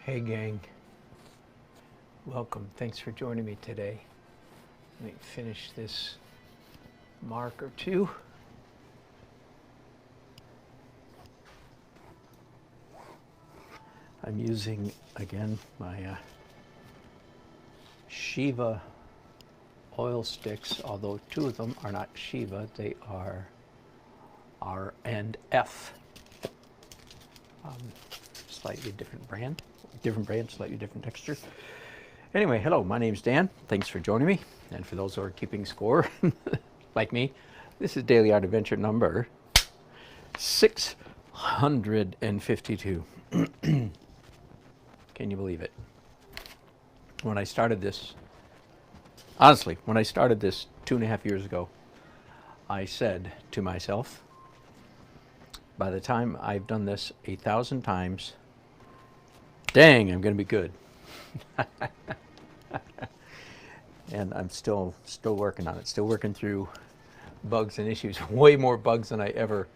Hey gang, welcome. Thanks for joining me today. Let me finish this mark or two. I'm using, again, my Shiva oil sticks, although two of them are not Shiva, they are R and F. Slightly different brand, slightly different texture. Anyway, hello, my name's Dan. Thanks for joining me. And for those who are keeping score, like me, this is Daily Art Adventure number 652. Can you believe it? When I started this, honestly, when I started this 2.5 years ago, I said to myself, by the time I've done this 1,000 times, dang, I'm going to be good. And I'm still working on it, still working through bugs and issues, way more bugs than I ever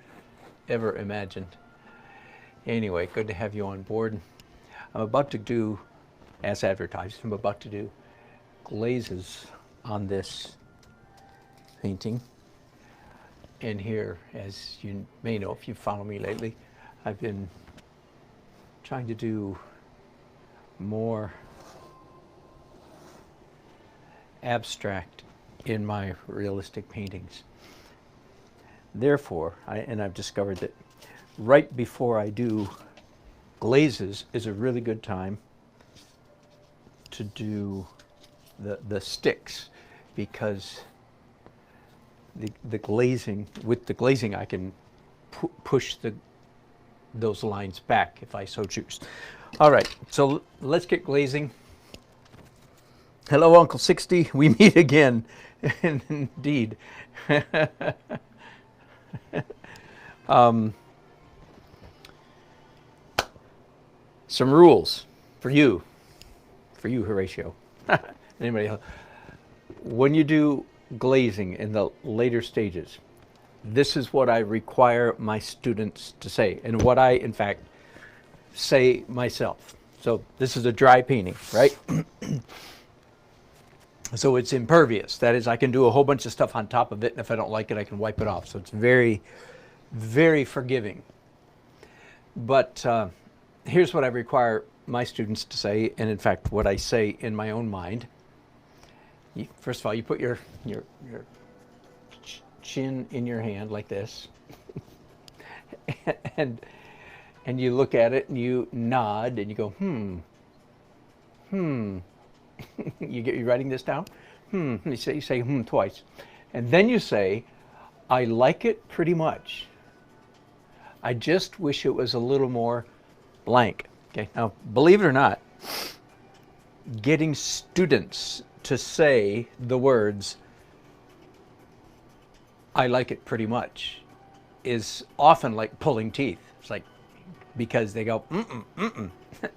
imagined. Anyway, good to have you on board. I'm about to do, as advertised, I'm about to do glazes on this painting. And here, as you may know, if you follow me lately, I've been trying to do more abstract in my realistic paintings. Therefore, I've discovered that right before I do glazes is a really good time to do the sticks, because the glazing, with the glazing I can push those lines back if I so choose. All right, so let's get glazing. Hello, Uncle 60. We meet again. Indeed. Some rules for you, Horatio. Anybody else? When you do glazing in the later stages, this is what I require my students to say, and what I, in fact, say myself. So this is a dry painting, right? So it's impervious. That is, I can do a whole bunch of stuff on top of it, and if I don't like it, I can wipe it off. So it's very, very forgiving. But here's what I require my students to say, and in fact, what I say in my own mind. First of all, you put your chin in your hand like this, and you look at it and you nod and you go, you writing this down? You say twice, and then you say, I like it pretty much. I just wish it was a little more blank. Okay, now believe it or not, getting students to say the words, I like it pretty much, is often like pulling teeth. It's like, because they go,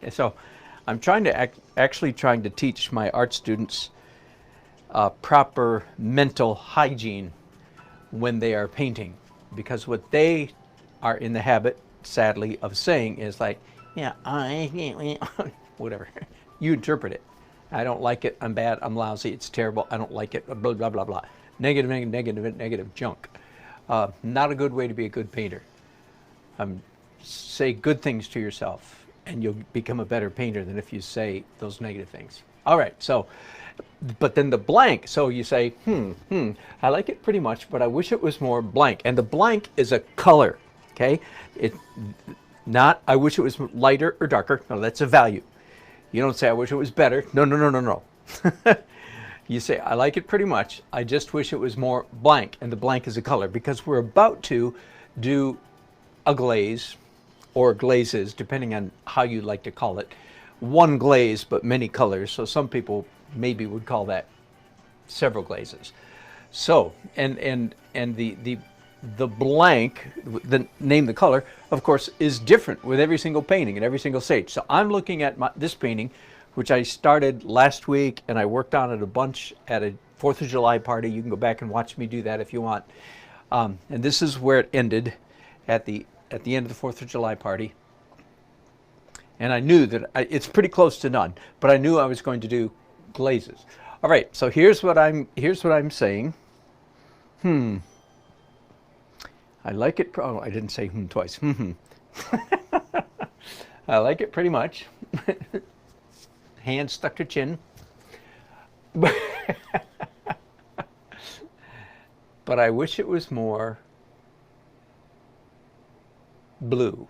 So I'm trying to actually trying to teach my art students proper mental hygiene when they are painting, because what they are in the habit, sadly, of saying is like, yeah, whatever. You interpret it. I don't like it, I'm bad, I'm lousy, it's terrible, I don't like it, blah, blah, blah, blah. Negative junk. Not a good way to be a good painter. Say good things to yourself, and you'll become a better painter than if you say those negative things. All right, so, but then the blank, so you say, I like it pretty much, but I wish it was more blank. And the blank is a color, okay? Not, I wish it was lighter or darker. No, that's a value. You don't say, I wish it was better. No. You say, I like it pretty much. I just wish it was more blank. And the blank is a color, because we're about to do a glaze, or glazes, depending on how you like to call it. One glaze, but many colors. So some people maybe would call that several glazes. So, and the blank, the name, the color, of course, is different with every single painting and every single stage. So I'm looking at this painting, which I started last week, and I worked on it a bunch at a 4th of July party. You can go back and watch me do that if you want. And this is where it ended, at the end of the 4th of July party. And I knew that it's pretty close to none, but I knew I was going to do glazes. All right, so here's what I'm saying. I like it. Oh, I didn't say twice. I like it pretty much. Hand stuck to chin. But I wish it was more blue.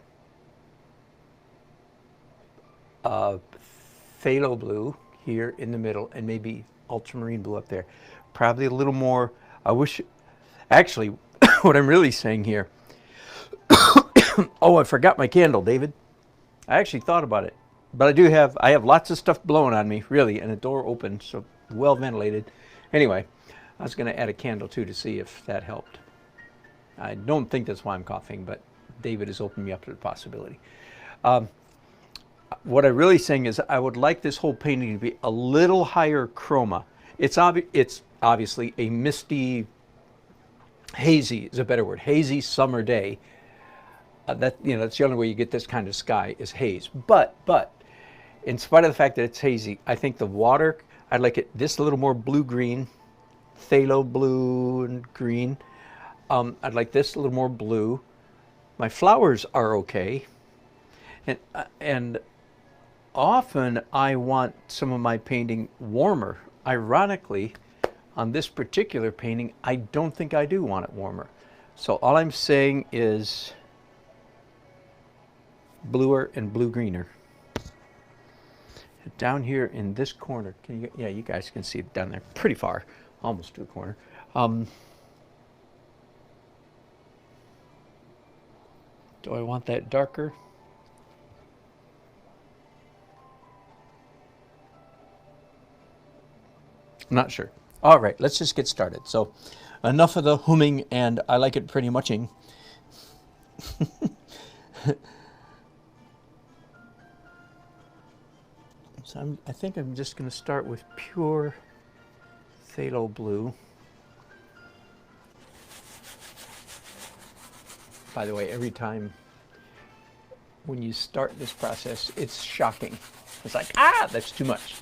Phthalo blue here in the middle, and maybe ultramarine blue up there. Probably a little more. I wish, actually, what I'm really saying here. Oh, I forgot my candle, David. I actually thought about it, but I have lots of stuff blowing on me, really, and a door open, so well ventilated. Anyway, I was going to add a candle too to see if that helped. I don't think that's why I'm coughing, but David has opened me up to the possibility. What I'm really saying is I would like this whole painting to be a little higher chroma. It's obviously a misty, hazy is a better word, hazy summer day. That's the only way you get this kind of sky is haze. But in spite of the fact that it's hazy, I think the water, I'd like it this a little more blue-green, phthalo blue and green. I'd like this a little more blue. My flowers are okay. And often I want some of my painting warmer. Ironically, on this particular painting, I don't think I do want it warmer. So all I'm saying is bluer and blue-greener. Down here in this corner, yeah, you guys can see it down there pretty far, almost to the corner. Do I want that darker? I'm not sure. All right, let's just get started. So enough of the humming, and I like it pretty muching. So I think I'm just going to start with pure phthalo blue. By the way, every time when you start this process, it's shocking. It's like, that's too much.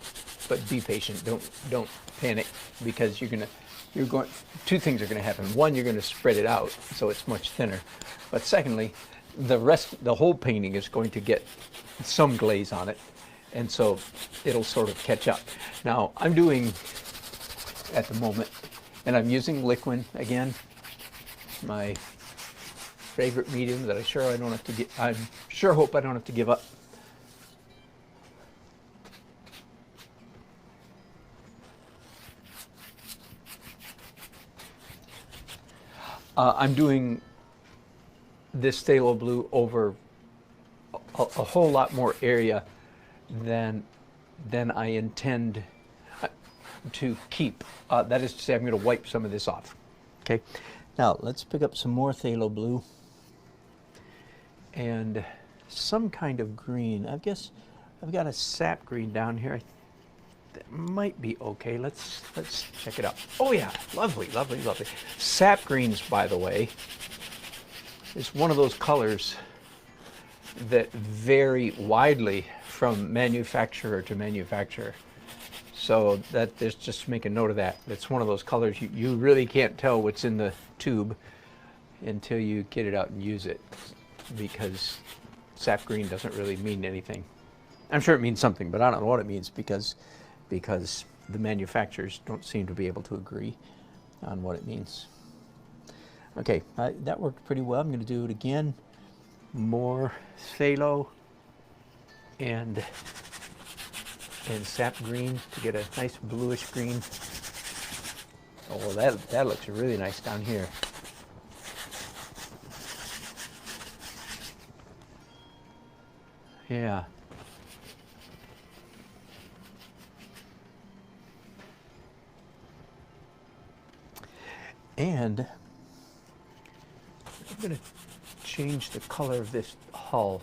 But be patient. Don't panic, because two things are going to happen. One, you're going to spread it out so it's much thinner. But secondly, the whole painting is going to get some glaze on it, and so it'll sort of catch up. Now, I'm doing at the moment, and I'm using liquid again, my favorite medium that I sure hope I don't have to give up. I'm doing this phthalo blue over a whole lot more area than I intend to keep. That is to say, I'm going to wipe some of this off. Okay. Now let's pick up some more phthalo blue and some kind of green. I guess I've got a sap green down here. That might be okay. Let's check it out. Oh yeah, lovely, lovely, lovely. Sap greens, by the way, is one of those colors that vary widely from manufacturer to manufacturer. So just make a note of that. It's one of those colors you really can't tell what's in the tube until you get it out and use it, because sap green doesn't really mean anything. I'm sure it means something, but I don't know what it means, because the manufacturers don't seem to be able to agree on what it means. Okay, that worked pretty well. I'm going to do it again. More phthalo and sap green to get a nice bluish green. Oh, that looks really nice down here. Yeah. And I'm going to change the color of this hull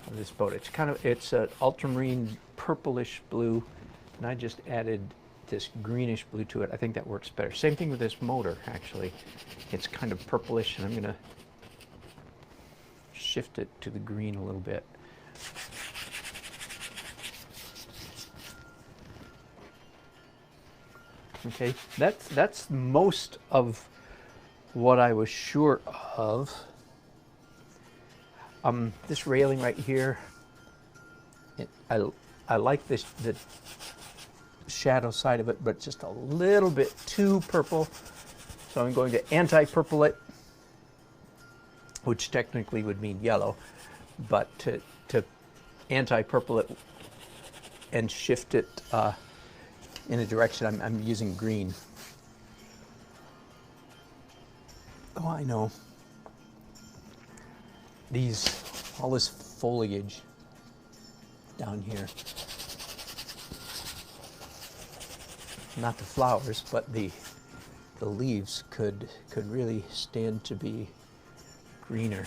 of this boat. It's an ultramarine purplish blue, and I just added this greenish blue to it. I think that works better. Same thing with this motor, actually. It's kind of purplish, and I'm going to shift it to the green a little bit. Okay, that's most of what I was sure of. This railing right here, I like this, the shadow side of it, but just a little bit too purple. So I'm going to anti-purple it, which technically would mean yellow, but to anti-purple it and shift it in a direction, I'm using green. Oh, I know. All this foliage down here, not the flowers, but the leaves could really stand to be greener.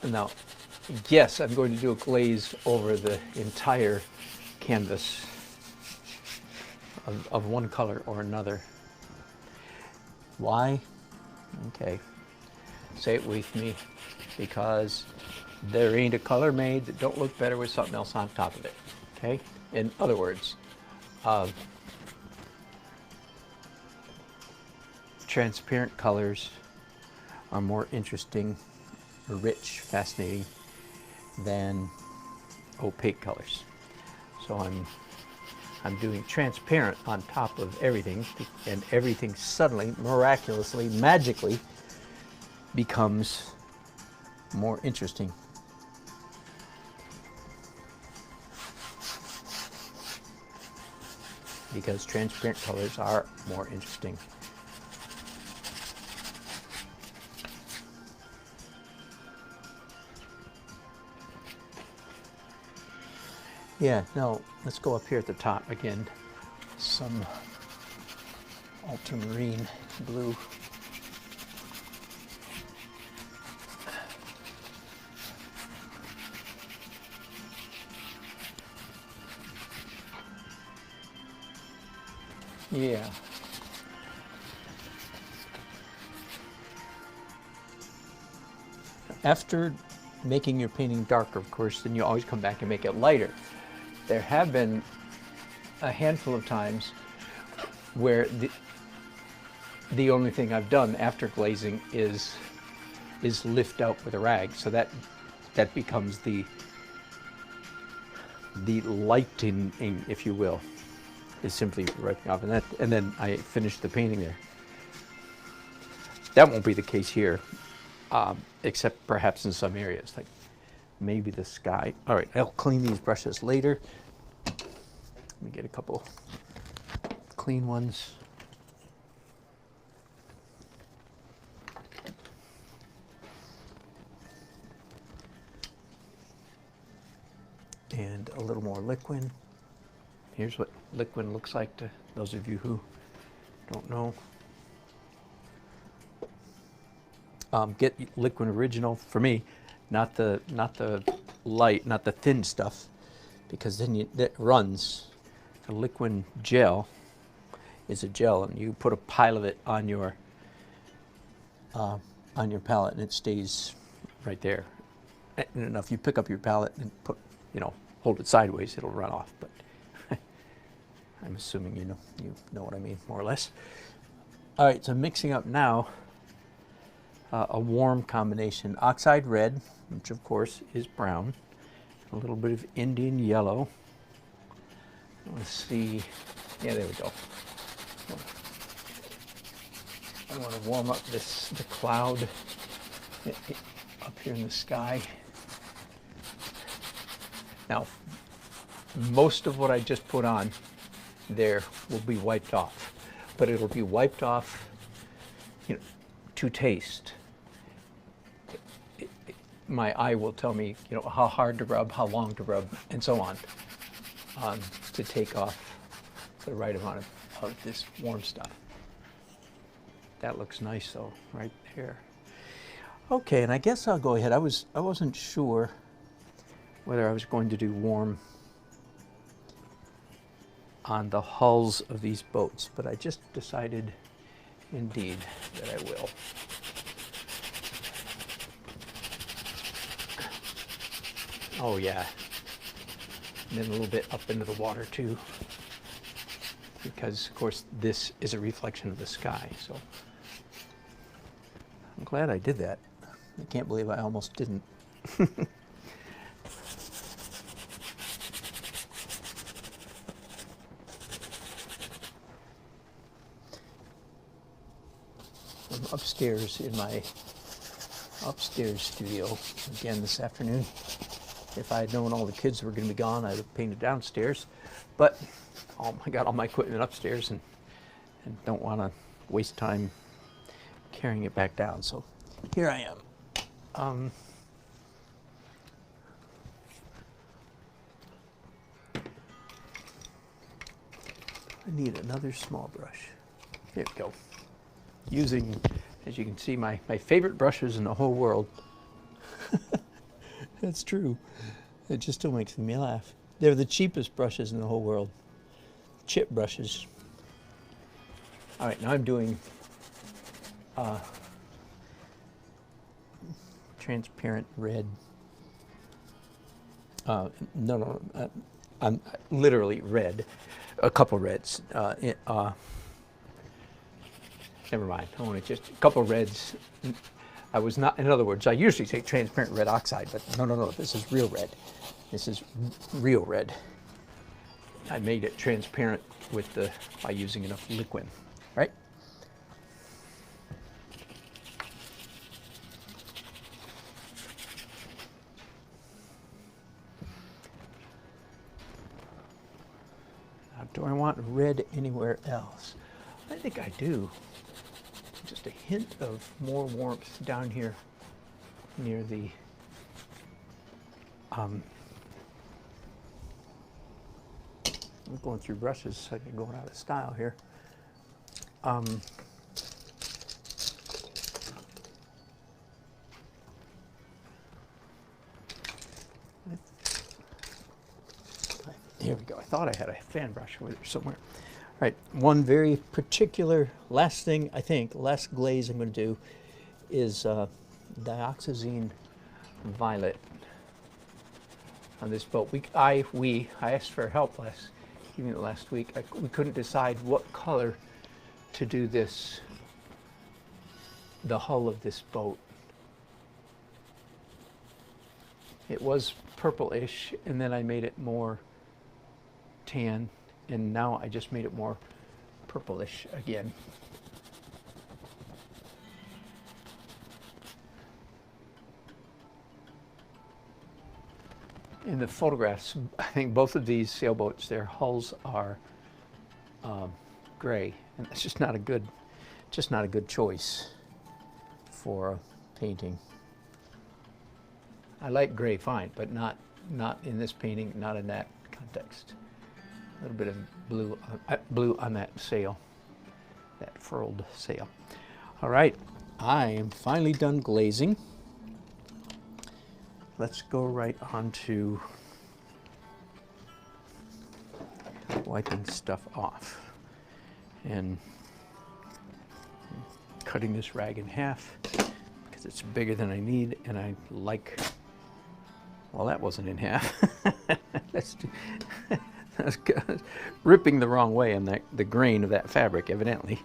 Now, yes, I'm going to do a glaze over the entire canvas of one color or another. Why? Okay, say it with me, because there ain't a color made that don't look better with something else on top of it. Okay, in other words, transparent colors are more interesting, rich, fascinating than opaque colors. So I'm doing transparent on top of everything, and everything suddenly, miraculously, magically becomes more interesting. Because transparent colors are more interesting. Yeah, no, let's go up here at the top again. Some ultramarine blue. Yeah. After making your painting darker, of course, then you always come back and make it lighter. There have been a handful of times where the only thing I've done after glazing is lift out with a rag, so that becomes the lighting, if you will, is simply wiping off, and then I finish the painting there. That won't be the case here, except perhaps in some areas, like maybe the sky. All right, I'll clean these brushes later. Let me get a couple clean ones. And a little more liquid. Here's what liquid looks like to those of you who don't know. Get liquid original for me, not the light, not the thin stuff, because then that runs. A liquid gel is a gel, and you put a pile of it on your palette, and it stays right there. And if you pick up your palette and hold it sideways, it'll run off. But I'm assuming you know what I mean, more or less. All right, so mixing up now a warm combination: oxide red, which of course is brown, a little bit of Indian yellow. Let's see. Yeah, there we go. I want to warm up the cloud up here in the sky. Now, most of what I just put on there will be wiped off, but it'll be wiped off, to taste. My eye will tell me, how hard to rub, how long to rub, and so on, to take off the right amount of this warm stuff. That looks nice, though, right there. Okay, and I guess I'll go ahead. I wasn't sure whether I was going to do warm on the hulls of these boats, but I just decided, indeed, that I will. Oh yeah. And then a little bit up into the water too, because of course this is a reflection of the sky. So I'm glad I did that. I can't believe I almost didn't. I'm upstairs in my upstairs studio again this afternoon. If I had known all the kids were going to be gone, I'd have painted downstairs. But I got all my equipment upstairs and don't want to waste time carrying it back down. So here I am. I need another small brush. There we go. Using, as you can see, my favorite brushes in the whole world. That's true. It just still makes me laugh. They're the cheapest brushes in the whole world. Chip brushes. All right, now I'm doing transparent red. No, I'm literally red. A couple reds. Never mind. I want to just a couple reds. I was not. In other words, I usually take transparent red oxide, but no. This is real red. This is real red. I made it transparent with by using enough liquid, right? Now, do I want red anywhere else? I think I do. Just a hint of more warmth down here near the I'm going through brushes so I'm going out of style here. Here we go. I thought I had a fan brush over there somewhere. All right, one very particular last thing, I think, last glaze I'm going to do is dioxazine violet on this boat. I asked for help last week. We couldn't decide what color to do the hull of this boat. It was purplish, and then I made it more tan, and now I just made it more purplish again. In the photographs, I think both of these sailboats, their hulls are gray, and it's just not a good choice for painting. I like gray fine, but not in this painting, not in that context. A little bit of blue on that sail, that furled sail. All right, I am finally done glazing. Let's go right on to wiping stuff off and cutting this rag in half because it's bigger than I need, and I like, well, that wasn't in half. That's ripping the wrong way on the grain of that fabric, evidently.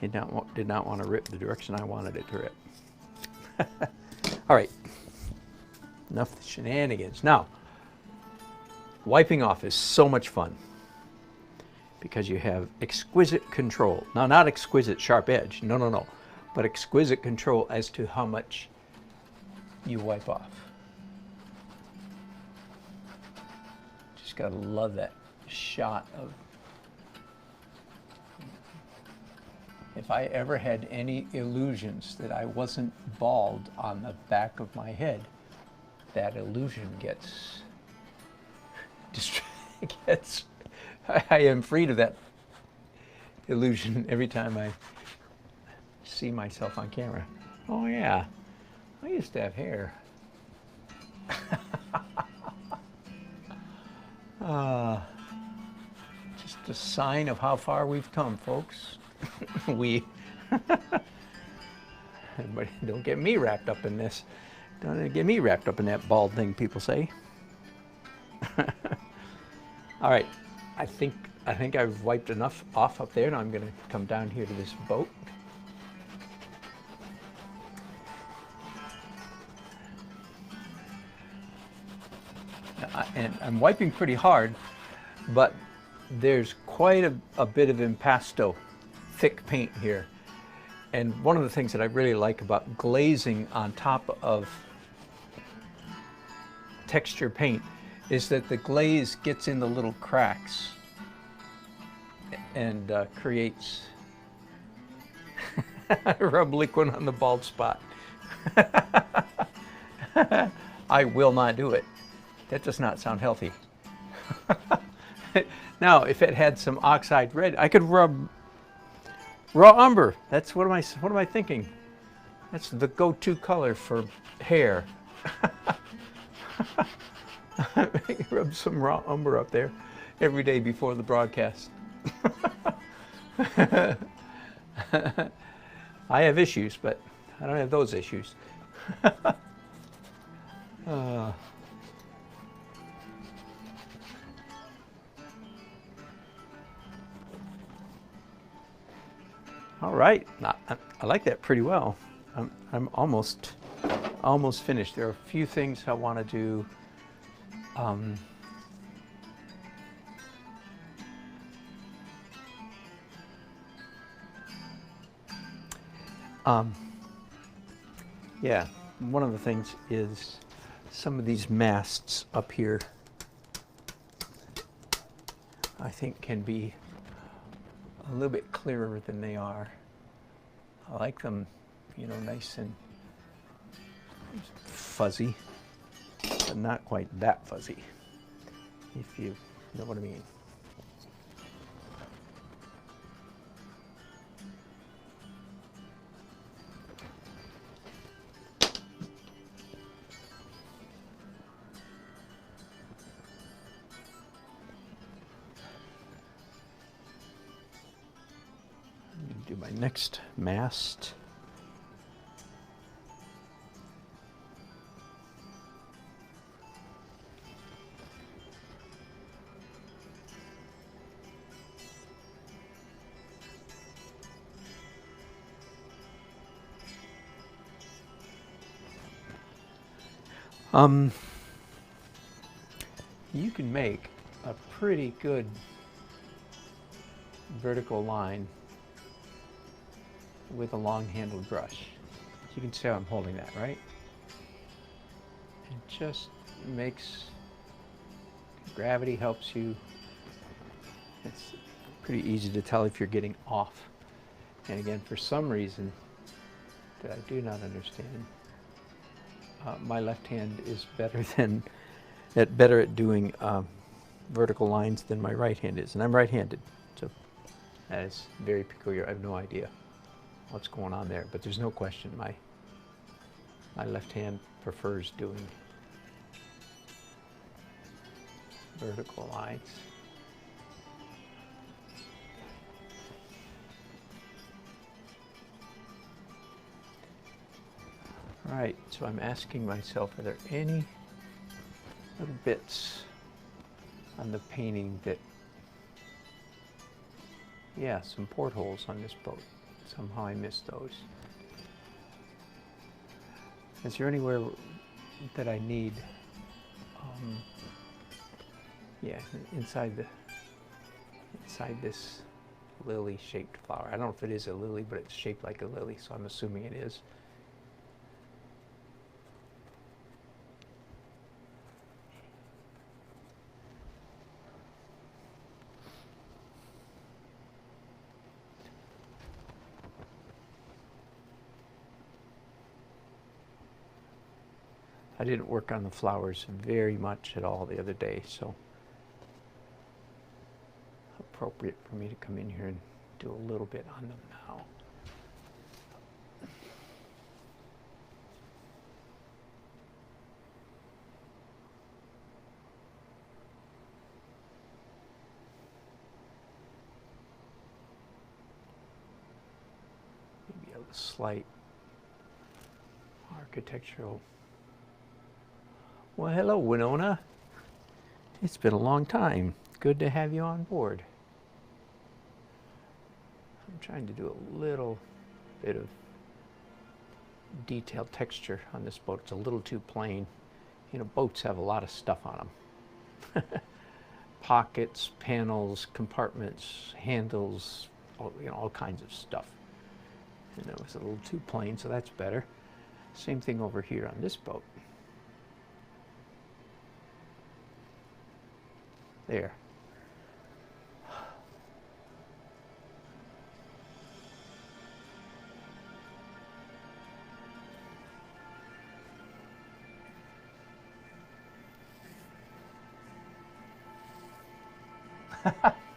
It did not want to rip the direction I wanted it to rip. All right. Enough shenanigans. Now, wiping off is so much fun because you have exquisite control. Now, not exquisite sharp edge, no, but exquisite control as to how much you wipe off. Just gotta love that shot of. If I ever had any illusions that I wasn't bald on the back of my head, that illusion gets I am freed of that illusion every time I see myself on camera. Oh yeah, I used to have hair. Just a sign of how far we've come, folks. But don't get me wrapped up in this. Don't get me wrapped up in that bald thing people say. All right, I think I've wiped enough off up there. Now I'm going to come down here to this boat. And I'm wiping pretty hard, but there's quite a bit of impasto, thick paint here. And one of the things that I really like about glazing on top of texture paint is that the glaze gets in the little cracks and creates rub liquid on the bald spot. I will not do it. That does not sound healthy. Now, if it had some oxide red, I could rub raw umber. That's what am I thinking? That's the go-to color for hair. Rub some raw umber up there every day before the broadcast. I have issues, but I don't have those issues. All right, I like that pretty well. I'm almost finished. There are a few things I want to do. Yeah, one of the things is some of these masts up here, I think, can be a little bit clearer than they are. I like them, you know, nice and fuzzy, but not quite that fuzzy, if you know what I mean. Do my next mast. You can make a pretty good vertical line with a long-handled brush. You can see how I'm holding that, right? It just makes, gravity helps you. It's pretty easy to tell if you're getting off. And again, for some reason that I do not understand, my left hand is better at doing vertical lines than my right hand is, and I'm right-handed, so that is very peculiar. I have no idea what's going on there, but there's no question my left hand prefers doing vertical lines. All right, so I'm asking myself, are there any little bits on the painting that, yeah, some portholes on this boat. Somehow I missed those. Is there anywhere that I need, yeah, inside this lily-shaped flower? I don't know if it is a lily, but it's shaped like a lily, so I'm assuming it is. I didn't work on the flowers very much at all the other day, so appropriate for me to come in here and do a little bit on them now. Maybe a slight architectural. Well, hello, Winona. It's been a long time. Good to have you on board. I'm trying to do a little bit of detailed texture on this boat. It's a little too plain. You know, boats have a lot of stuff on them. Pockets, panels, compartments, handles, all kinds of stuff. And it was a little too plain, so that's better. Same thing over here on this boat. There.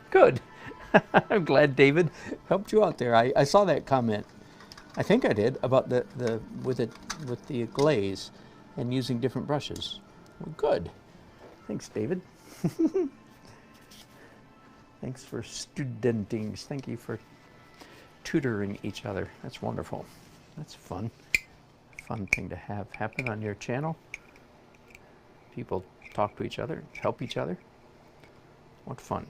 Good. I'm glad David helped you out there. I saw that comment. I think I did about with the glaze and using different brushes. Well, good. Thanks, David. Thanks for studentings. Thank you for tutoring each other. That's wonderful. That's fun. Fun thing to have happen on your channel. People talk to each other, help each other. What fun.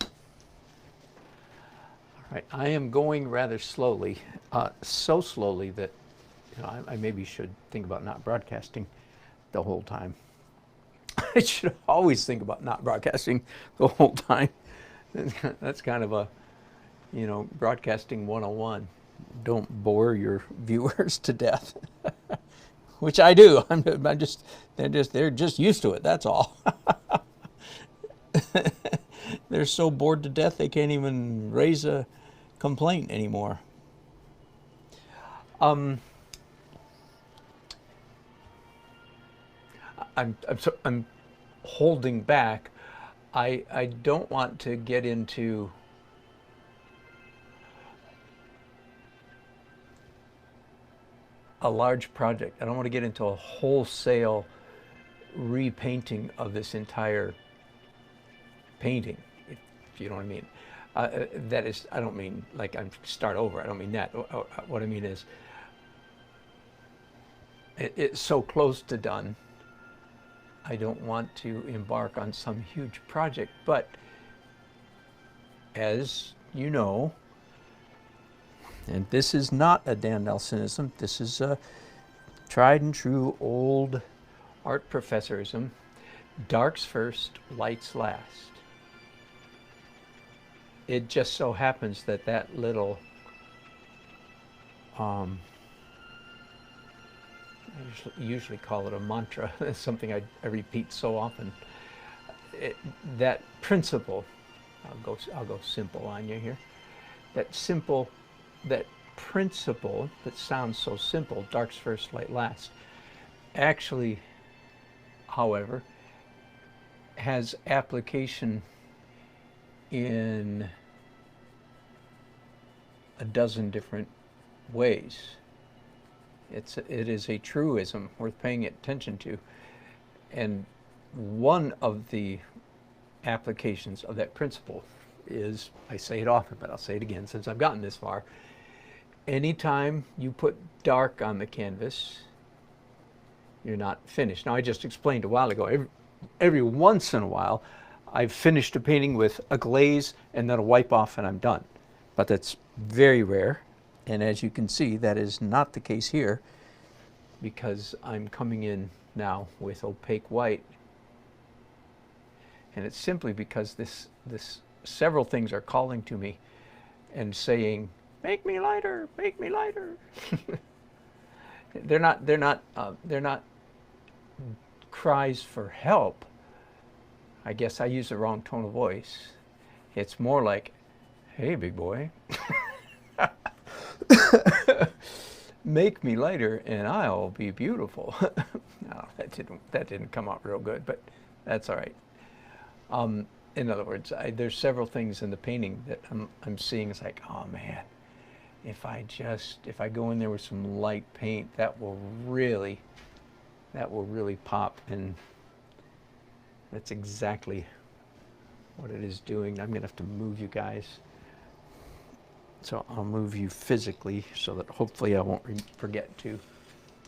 All right, I am going rather slowly, so slowly that I maybe should think about not broadcasting the whole time. I should always think about not broadcasting the whole time. That's kind of a, broadcasting 101. Don't bore your viewers to death, which I do. They're just used to it. That's all. They're so bored to death they can't even raise a complaint anymore. I'm holding back. I don't want to get into a large project. I don't want to get into a wholesale repainting of this entire painting, if you know what I mean. That is, I don't mean like I'm start over. I don't mean that. What I mean is, it's so close to done. I don't want to embark on some huge project, but as you know, and this is not a Dan Nelsonism, this is a tried and true old art professorism, darks first, lights last. It just so happens that that little, I usually call it a mantra, it's something I repeat so often. That principle, I'll go simple on you here, that principle that sounds so simple, darks first, light last, actually, however, has application in a dozen different ways. It is a truism worth paying attention to. And one of the applications of that principle is, I say it often, but I'll say it again since I've gotten this far, anytime you put dark on the canvas, you're not finished. Now, I just explained a while ago, every once in a while, I've finished a painting with a glaze and then a wipe off and I'm done. But that's very rare. And as you can see, that is not the case here, because I'm coming in now with opaque white. And it's simply because this several things are calling to me and saying, make me lighter, make me lighter. They're not cries for help. I guess I use the wrong tone of voice. It's more like, hey, big boy, make me lighter and I'll be beautiful. No, that didn't come out real good, but that's all right. In other words, there's several things in the painting that I'm seeing. It's like, oh man, if I go in there with some light paint, that will really pop, and that's exactly what it is doing. I'm gonna have to move you guys. So I'll move you physically so that hopefully I won't forget to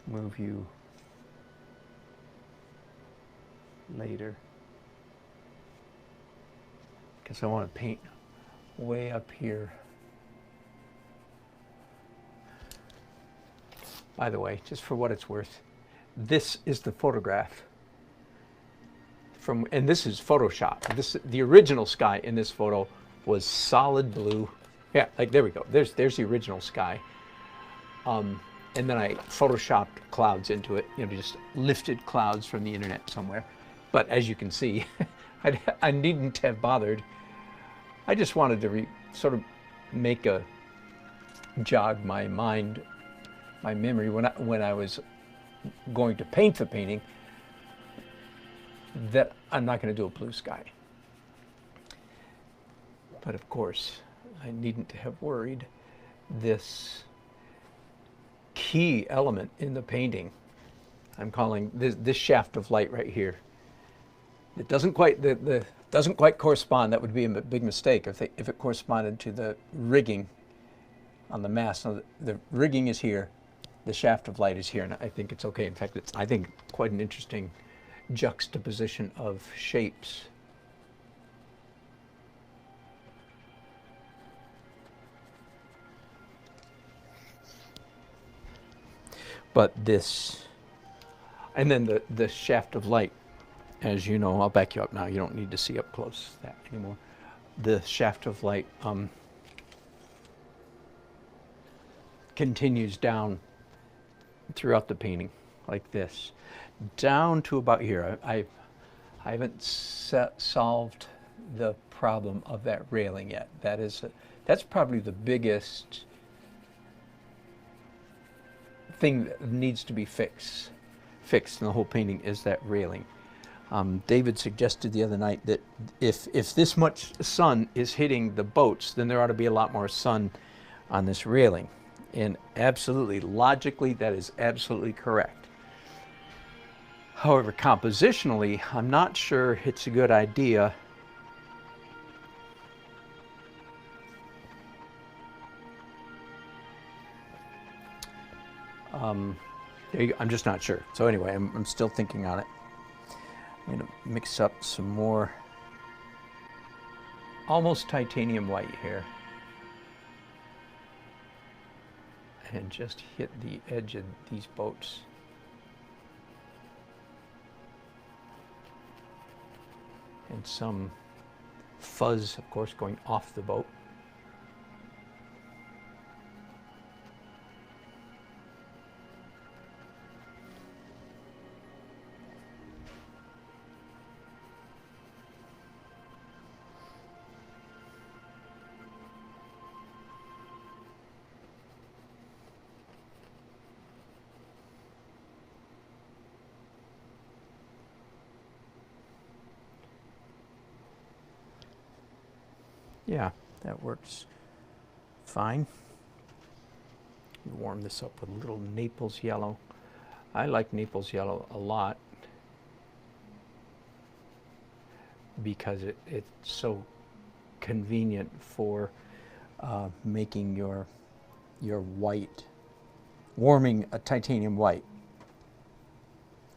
move you later, because I want to paint way up here. By the way, just for what it's worth, this is the photograph from, and this is Photoshop. The original sky in this photo was solid blue. Yeah, like there we go. There's the original sky. And then I photoshopped clouds into it, you know, just lifted clouds from the internet somewhere. But as you can see, I needn't have bothered. I just wanted to sort of make a jog my mind, my memory when I was going to paint the painting, that I'm not going to do a blue sky. But of course, I needn't have worried. This key element in the painting, I'm calling this shaft of light right here. It doesn't quite doesn't quite correspond. That would be a big mistake if it corresponded to the rigging on the mast. So the rigging is here, the shaft of light is here, and I think it's okay. In fact, I think quite an interesting juxtaposition of shapes. But this, and then the shaft of light, as you know, I'll back you up now. You don't need to see up close that anymore. The shaft of light continues down throughout the painting, like this, down to about here. I haven't solved the problem of that railing yet. That's probably the biggest thing that needs to be fixed in the whole painting, is that railing. David suggested the other night that if this much sun is hitting the boats, then there ought to be a lot more sun on this railing. And absolutely, logically, that is absolutely correct. However, compositionally, I'm not sure it's a good idea there you go. I'm just not sure. So anyway, I'm still thinking on it. I'm going to mix up some more almost titanium white here and just hit the edge of these boats. And some fuzz, of course, going off the boat. Yeah, that works fine. Warm this up with a little Naples yellow. I like Naples yellow a lot because it's so convenient for making your white, warming a titanium white,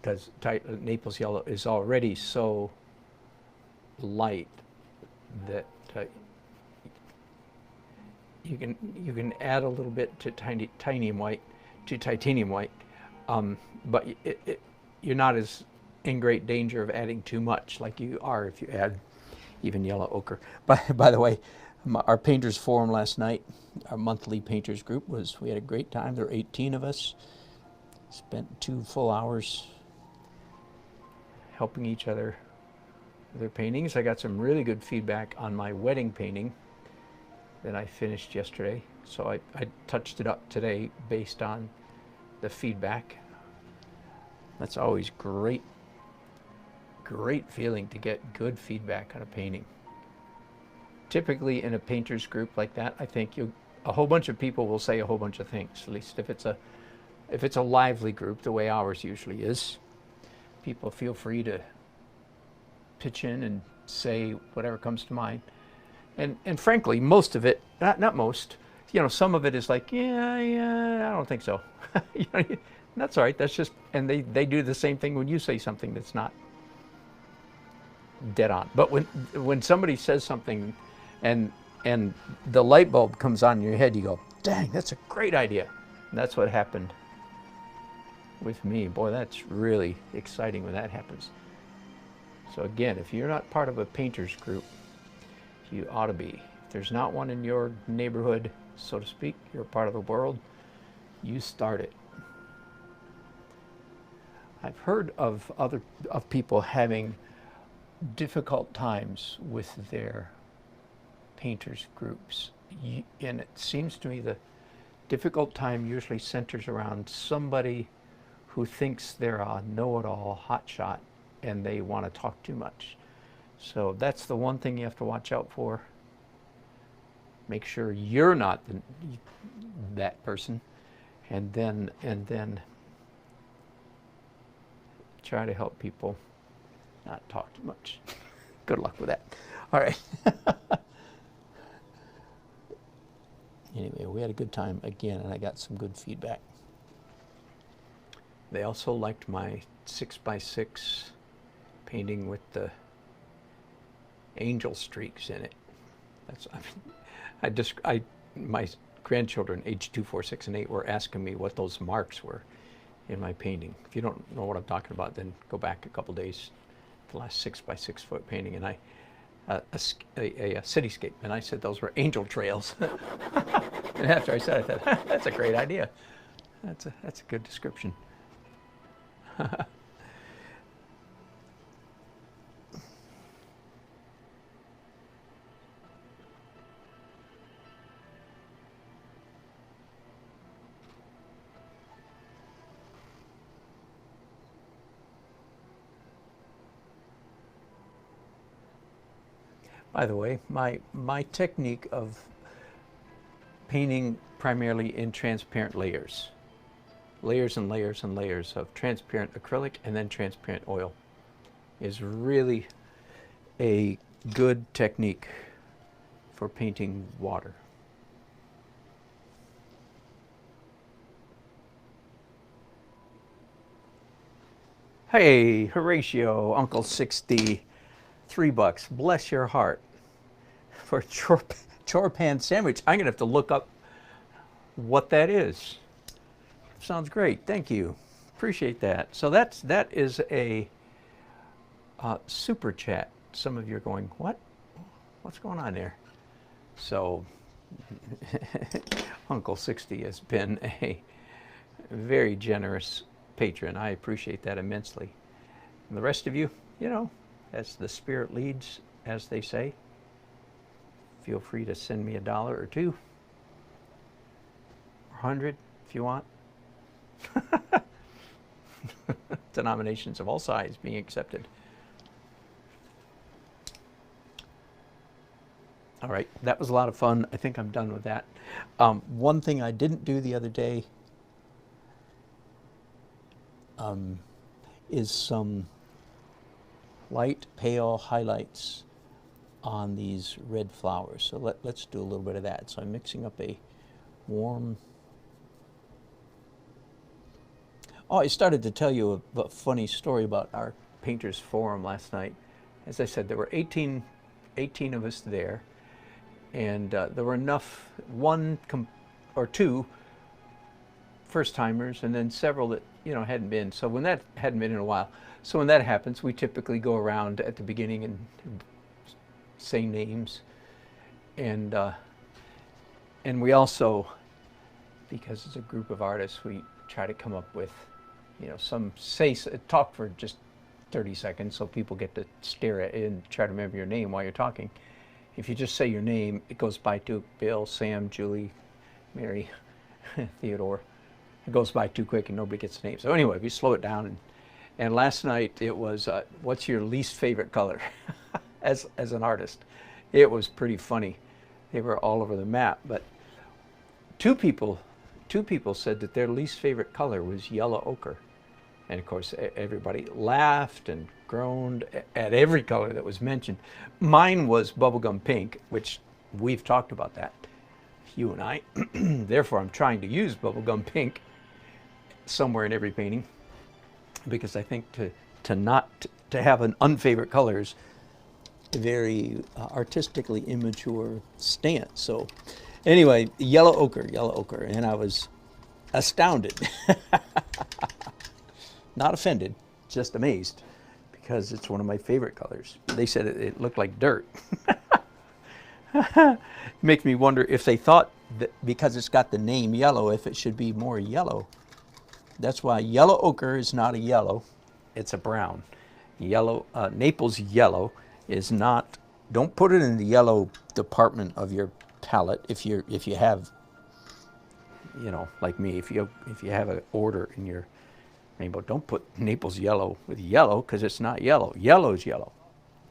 because Naples yellow is already so light that you can add a little bit to titanium white, but you're not as in great danger of adding too much like you are if you add even yellow ochre. By the way, our painters forum last night, our monthly painters group, we had a great time. There were 18 of us. Spent 2 full hours helping each other with their paintings. I got some really good feedback on my wedding painting that I finished yesterday, so I touched it up today based on the feedback. That's always great feeling to get good feedback on a painting. Typically in a painters group like that, I think a whole bunch of people will say a whole bunch of things, at least if it's a lively group, the way ours usually is. People feel free to pitch in and say whatever comes to mind. And frankly, most of it, not most, you know, some of it is like, yeah, I don't think so. You know, That's all right. That's just, and they do the same thing when you say something that's not dead on. But when somebody says something and the light bulb comes on in your head, you go, dang, that's a great idea. And that's what happened with me. Boy, that's really exciting when that happens. So again, if you're not part of a painters group, you ought to be. If there's not one in your neighborhood, so to speak, you're part of the world, you start it. I've heard of people having difficult times with their painters groups, and it seems to me the difficult time usually centers around somebody who thinks they're a know-it-all hotshot and they want to talk too much. So that's the one thing you have to watch out for. Make sure you're not that person, and then try to help people not talk too much. Good luck with that. All right. Anyway, we had a good time again, and I got some good feedback. They also liked my 6x6 painting with the angel streaks in it. That's, I mean, my grandchildren, age 2, 4, 6, and 8, were asking me what those marks were in my painting. If you don't know what I'm talking about, then go back a couple days, the last 6x6 foot painting, and a cityscape, and I said those were angel trails. And after I said it, I thought, that's a great idea. That's a good description. By the way, my technique of painting primarily in transparent layers, layers and layers and layers of transparent acrylic and then transparent oil, is really a good technique for painting water. Hey, Horatio, Uncle 60, $3. Bless your heart. For a chore pan sandwich. I'm gonna have to look up what that is. Sounds great. Thank you. Appreciate that. So that is a super chat. Some of you are going, what? What's going on there? So Uncle 60 has been a very generous patron. I appreciate that immensely. And the rest of you, you know, as the spirit leads, as they say, feel free to send me $1 or $2 or 100 if you want. Denominations of all sizes being accepted. All right, that was a lot of fun. I think I'm done with that. One thing I didn't do the other day is some light pale highlights on these red flowers. So let's do a little bit of that. So I'm mixing up a warm... Oh, I started to tell you a funny story about our painters forum last night. As I said, there were 18 of us there, and there were enough, one or two first-timers, and then several that, you know, hadn't been. So when that hadn't been in a while, so when that happens, we typically go around at the beginning and say names, and we also, because it's a group of artists, we try to come up with, you know, talk for just 30 seconds so people get to stare at it and try to remember your name while you're talking. If you just say your name, it goes by to Bill, Sam, Julie, Mary, Theodore. It goes by too quick and nobody gets the name. So anyway, we slow it down, and last night it was, what's your least favorite color? as an artist. It was pretty funny. They were all over the map, but two people said that their least favorite color was yellow ochre. And of course, everybody laughed and groaned at every color that was mentioned. Mine was bubblegum pink, which we've talked about that, you and I. Therefore, I'm trying to use bubblegum pink somewhere in every painting, because I think to have an unfavorite color is a very artistically immature stance. So anyway, yellow ochre, and I was astounded. Not offended, just amazed, because it's one of my favorite colors. They said it looked like dirt. It makes me wonder if they thought that because it's got the name yellow, if it should be more yellow. That's why yellow ochre is not a yellow, it's a brown. Yellow, Naples yellow is not, don't put it in the yellow department of your palette if you have, you know, like me, if you have an order in your rainbow, don't put Naples yellow with yellow, because it's not yellow. Yellow's yellow.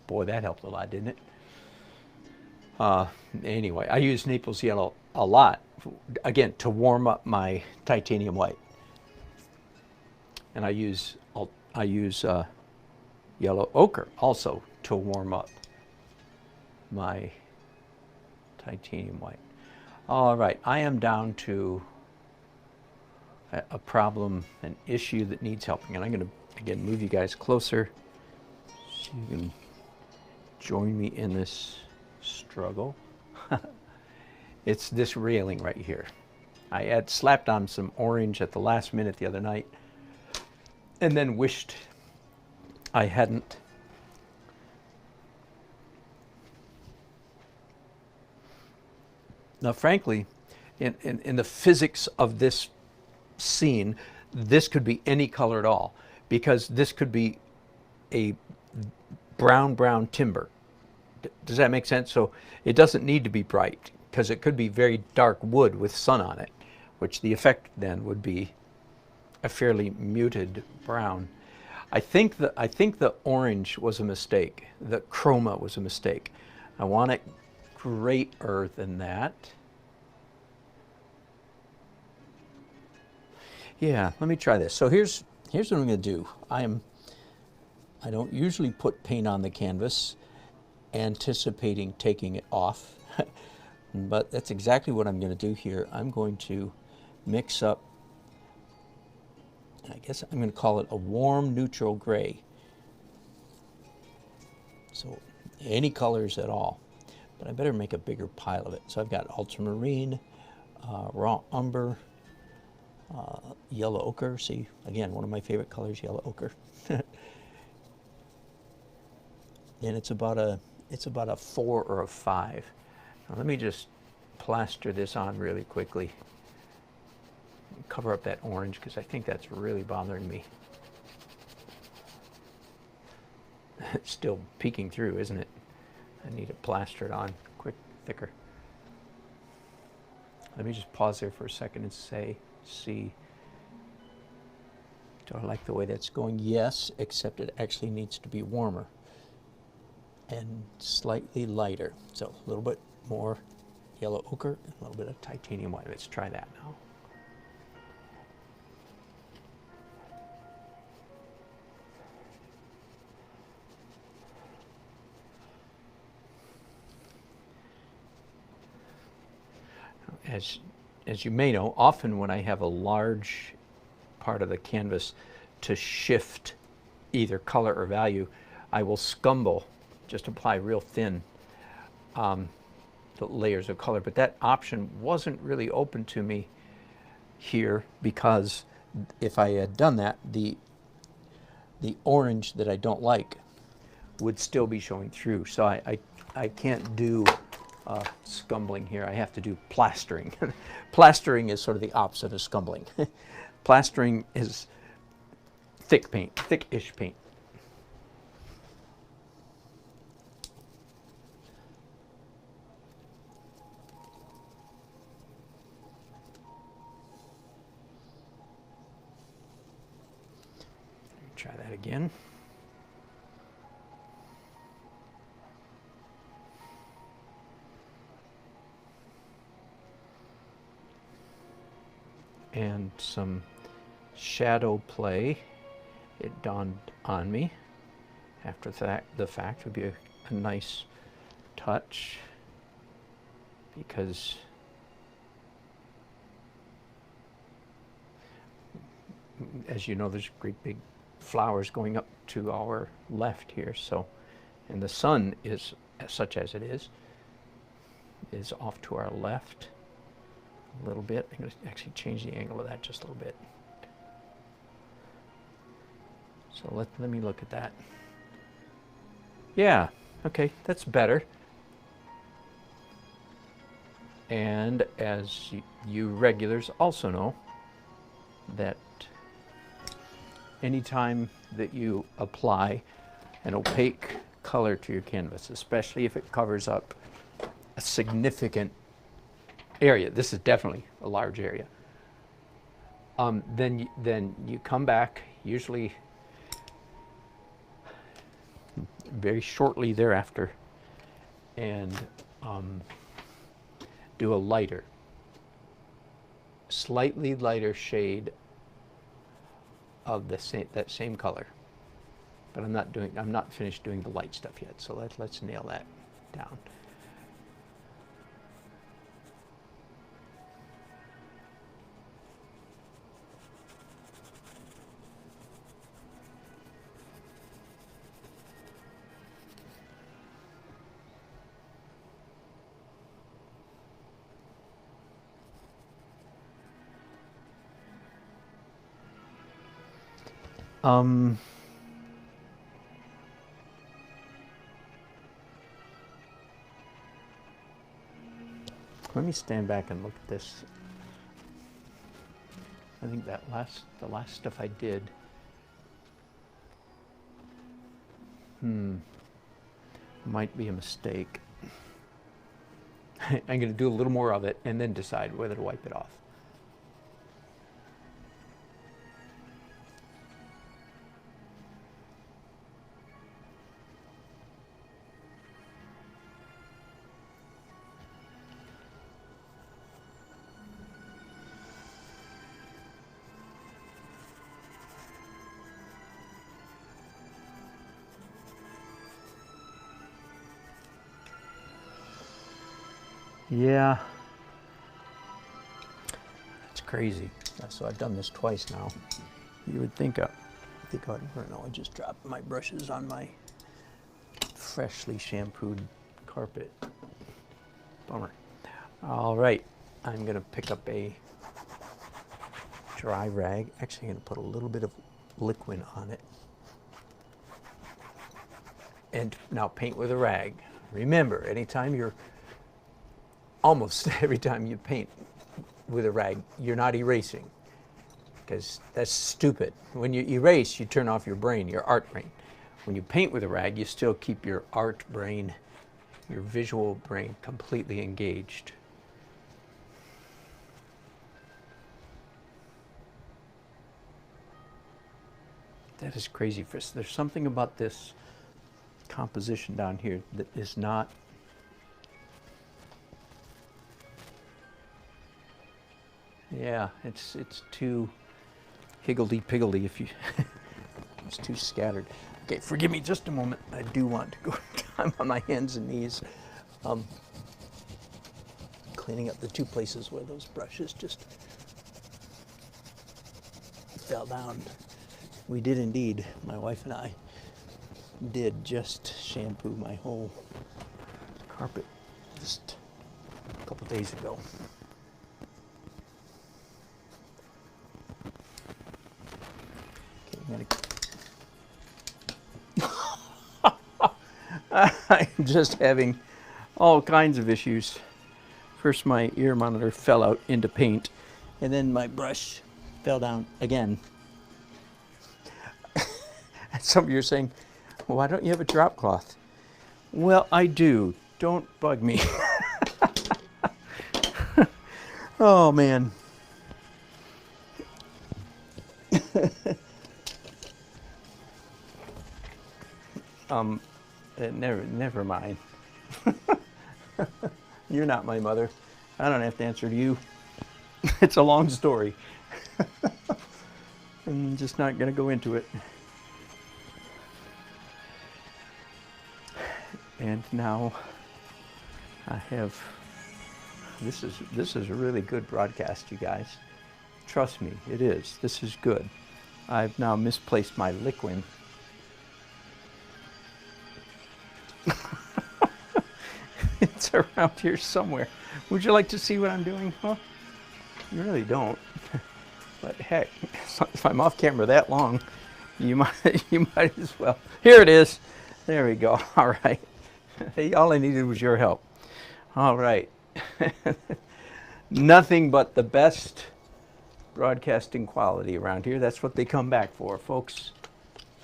Boy, that helped a lot, didn't it? Anyway, I use Naples yellow a lot, again, to warm up my titanium white. And I use yellow ochre also to warm up my titanium white. All right, I am down to a problem, an issue that needs helping. And I'm going to, again, move you guys closer so you can join me in this struggle. It's this railing right here. I had slapped on some orange at the last minute the other night, and then wished I hadn't. Now, frankly, in the physics of this scene, this could be any color at all, because this could be a brown timber. Does that make sense? So it doesn't need to be bright, because it could be very dark wood with sun on it, which the effect then would be a fairly muted brown. I think the orange was a mistake. The chroma was a mistake. I want it greater than that. Yeah, let me try this. So here's what I'm going to do. I don't usually put paint on the canvas anticipating taking it off, but that's exactly what I'm going to do here. I'm going to mix up, I guess I'm going to call it a warm neutral gray. So any colors at all, but I better make a bigger pile of it. So I've got ultramarine, raw umber, yellow ochre. See, again, one of my favorite colors, yellow ochre. And it's about a 4 or a 5. Now let me just plaster this on really quickly. Cover up that orange, because I think that's really bothering me. It's still peeking through, isn't it? I need it plastered on quick, thicker. Let me just pause there for a second and see, do I like the way that's going? Yes, except it actually needs to be warmer and slightly lighter. So a little bit more yellow ochre and a little bit of titanium white. Let's try that now. As you may know, often when I have a large part of the canvas to shift either color or value, I will scumble, just apply real thin the layers of color. But that option wasn't really open to me here, because if I had done that, the orange that I don't like would still be showing through. So I can't do scumbling here. I have to do plastering. Plastering is sort of the opposite of scumbling. Plastering is thick paint, thick-ish paint. Try that again. And some shadow play. It dawned on me after the fact would be a nice touch, because as you know, there's great big flowers going up to our left here. So, and the sun is, such as it is off to our left a little bit. I'm going to actually change the angle of that just a little bit. So let me look at that. Yeah, okay, that's better. And as you regulars also know, that anytime that you apply an opaque color to your canvas, especially if it covers up a significant area, this is definitely a large area, then you come back, usually very shortly thereafter, and do a lighter, slightly lighter shade of that same color. But I'm not finished doing the light stuff yet, so let's nail that down. Let me stand back and look at this. I think the last stuff I did, might be a mistake. I'm going to do a little more of it and then decide whether to wipe it off. Yeah, it's crazy. So I've done this twice now. You would think I don't know, I just dropped my brushes on my freshly shampooed carpet. Bummer. All right, I'm gonna pick up a dry rag. Actually, I'm gonna put a little bit of liquid on it. And now paint with a rag. Remember, almost every time you paint with a rag, you're not erasing, because that's stupid. When you erase, you turn off your brain, your art brain. When you paint with a rag, you still keep your art brain, your visual brain completely engaged. That is crazy. There's something about this composition down here that is not Yeah, it's too higgledy-piggledy if you it's too scattered. Okay, forgive me just a moment. I do want to go I'm on my hands and knees, cleaning up the two places where those brushes just fell down. We did indeed, my wife and I did just shampoo my whole carpet just a couple days ago. I'm just having all kinds of issues. First, my ear monitor fell out into paint, and then my brush fell down again. And some of you are saying, well, why don't you have a drop cloth? Well, I do. Don't bug me. Oh, man. Never mind. You're not my mother. I don't have to answer to you. It's a long story. I'm just not going to go into it. And now I have, this is a really good broadcast, you guys. Trust me, it is. This is good. I've now misplaced my liquid. It's around here somewhere. Would you like to see what I'm doing? Huh? You really don't. But heck, if I'm off camera that long, you might as well. Here it is. There we go. All right. All I needed was your help. All right. Nothing but the best broadcasting quality around here. That's what they come back for, folks.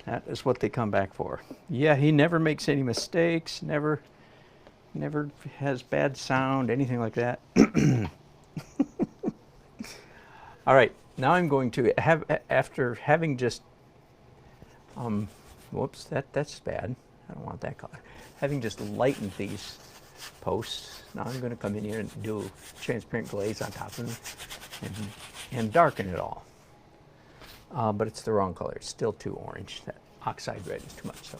That is what they come back for. Yeah, he never makes any mistakes, never has bad sound, anything like that. All right, now I'm going to have, after having just, whoops, that's bad. I don't want that color. Having just lightened these posts, now I'm going to come in here and do transparent glaze on top of them and darken it all. But it's the wrong color. It's still too orange. That oxide red is too much. So.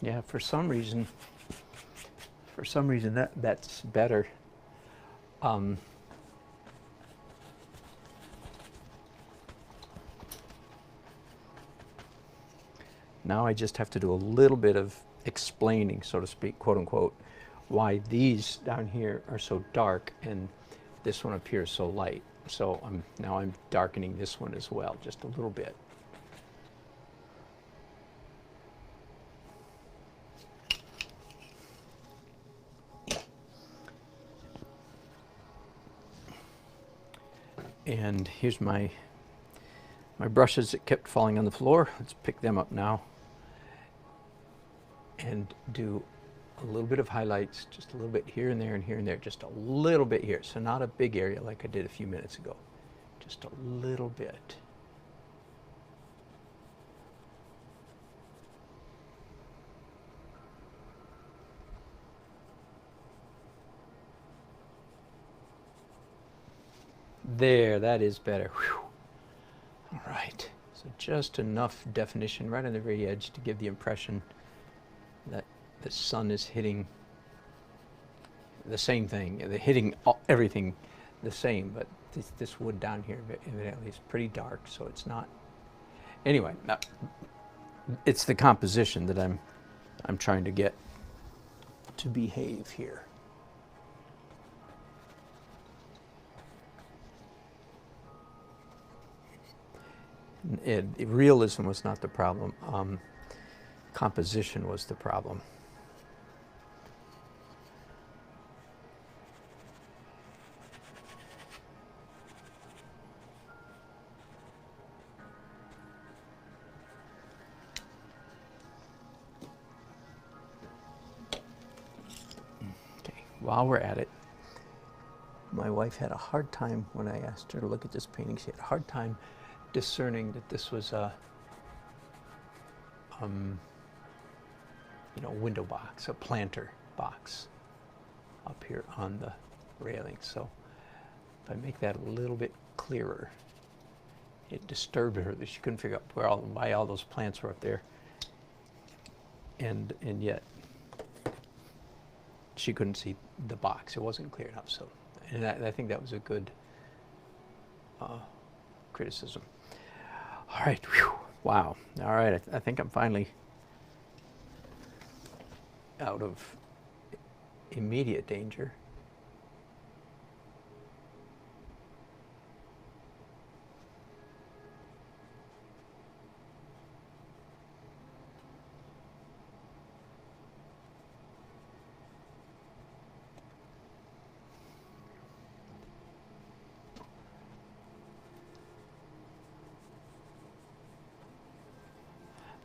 Yeah, for some reason that's better. Now I just have to do a little bit of explaining, so to speak, quote unquote, why these down here are so dark and this one up here is so light. So now I'm darkening this one as well, just a little bit. And here's my brushes that kept falling on the floor. Let's pick them up now and do a little bit of highlights, just a little bit here and there and here and there, just a little bit here. So not a big area like I did a few minutes ago, just a little bit. There, that is better. Whew. All right, so just enough definition right on the very edge to give the impression that the sun is hitting the same thing. They're hitting everything the same, but this wood down here evidently is pretty dark, so it's not. Anyway, it's the composition that I'm trying to get to behave here. Realism was not the problem. Composition was the problem. Okay, while we're at it, my wife had a hard time when I asked her to look at this painting. She had a hard time discerning that this was a window box, a planter box up here on the railing. So if I make that a little bit clearer, it disturbed her that she couldn't figure out why all those plants were up there, and yet she couldn't see the box. It wasn't clear enough. So, and I think that was a good criticism. All right, whew, wow. All right, I think I'm finally out of immediate danger.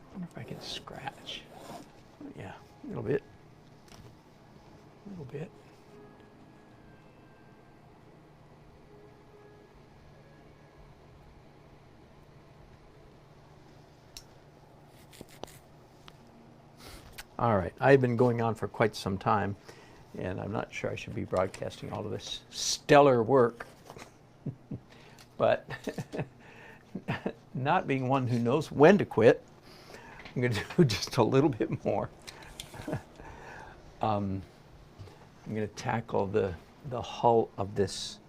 I wonder if I can scratch. Yeah, a little bit. A little bit. All right, I've been going on for quite some time, and I'm not sure I should be broadcasting all of this stellar work. But not being one who knows when to quit, I'm going to do just a little bit more. I'm going to tackle the hull of this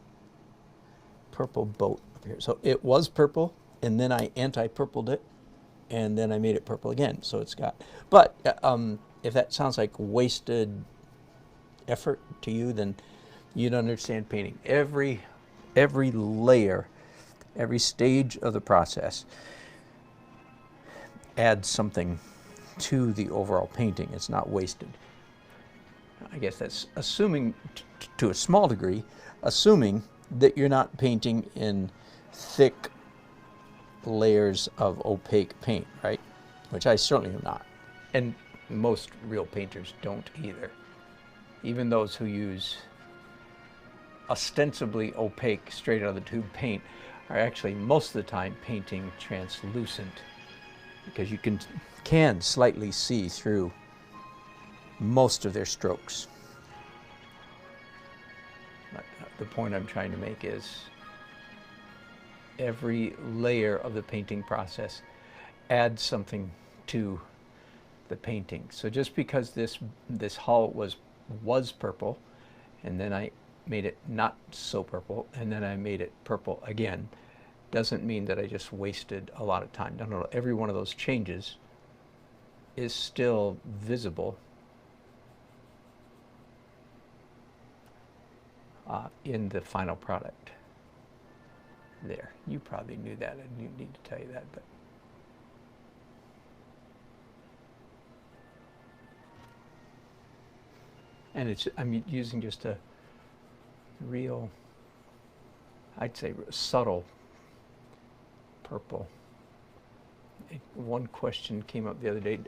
purple boat up here. So it was purple, and then I anti-purpled it, and then I made it purple again. So it's got, but if that sounds like wasted effort to you, then you don't understand painting. Every layer, every stage of the process adds something to the overall painting. It's not wasted. I guess that's assuming, to a small degree, assuming that you're not painting in thick layers of opaque paint, right? Which I certainly am not. And most real painters don't either. Even those who use ostensibly opaque, straight out of the tube paint are actually most of the time painting translucent, because you can slightly see through most of their strokes. But the point I'm trying to make is every layer of the painting process adds something to the painting. So just because this hull was purple, and then I made it not so purple, and then I made it purple again, doesn't mean that I just wasted a lot of time. No. Every one of those changes is still visible in the final product. There, you probably knew that. I didn't need to tell you that, but and I'm using just a real, I'd say subtle purple. One question came up the other day: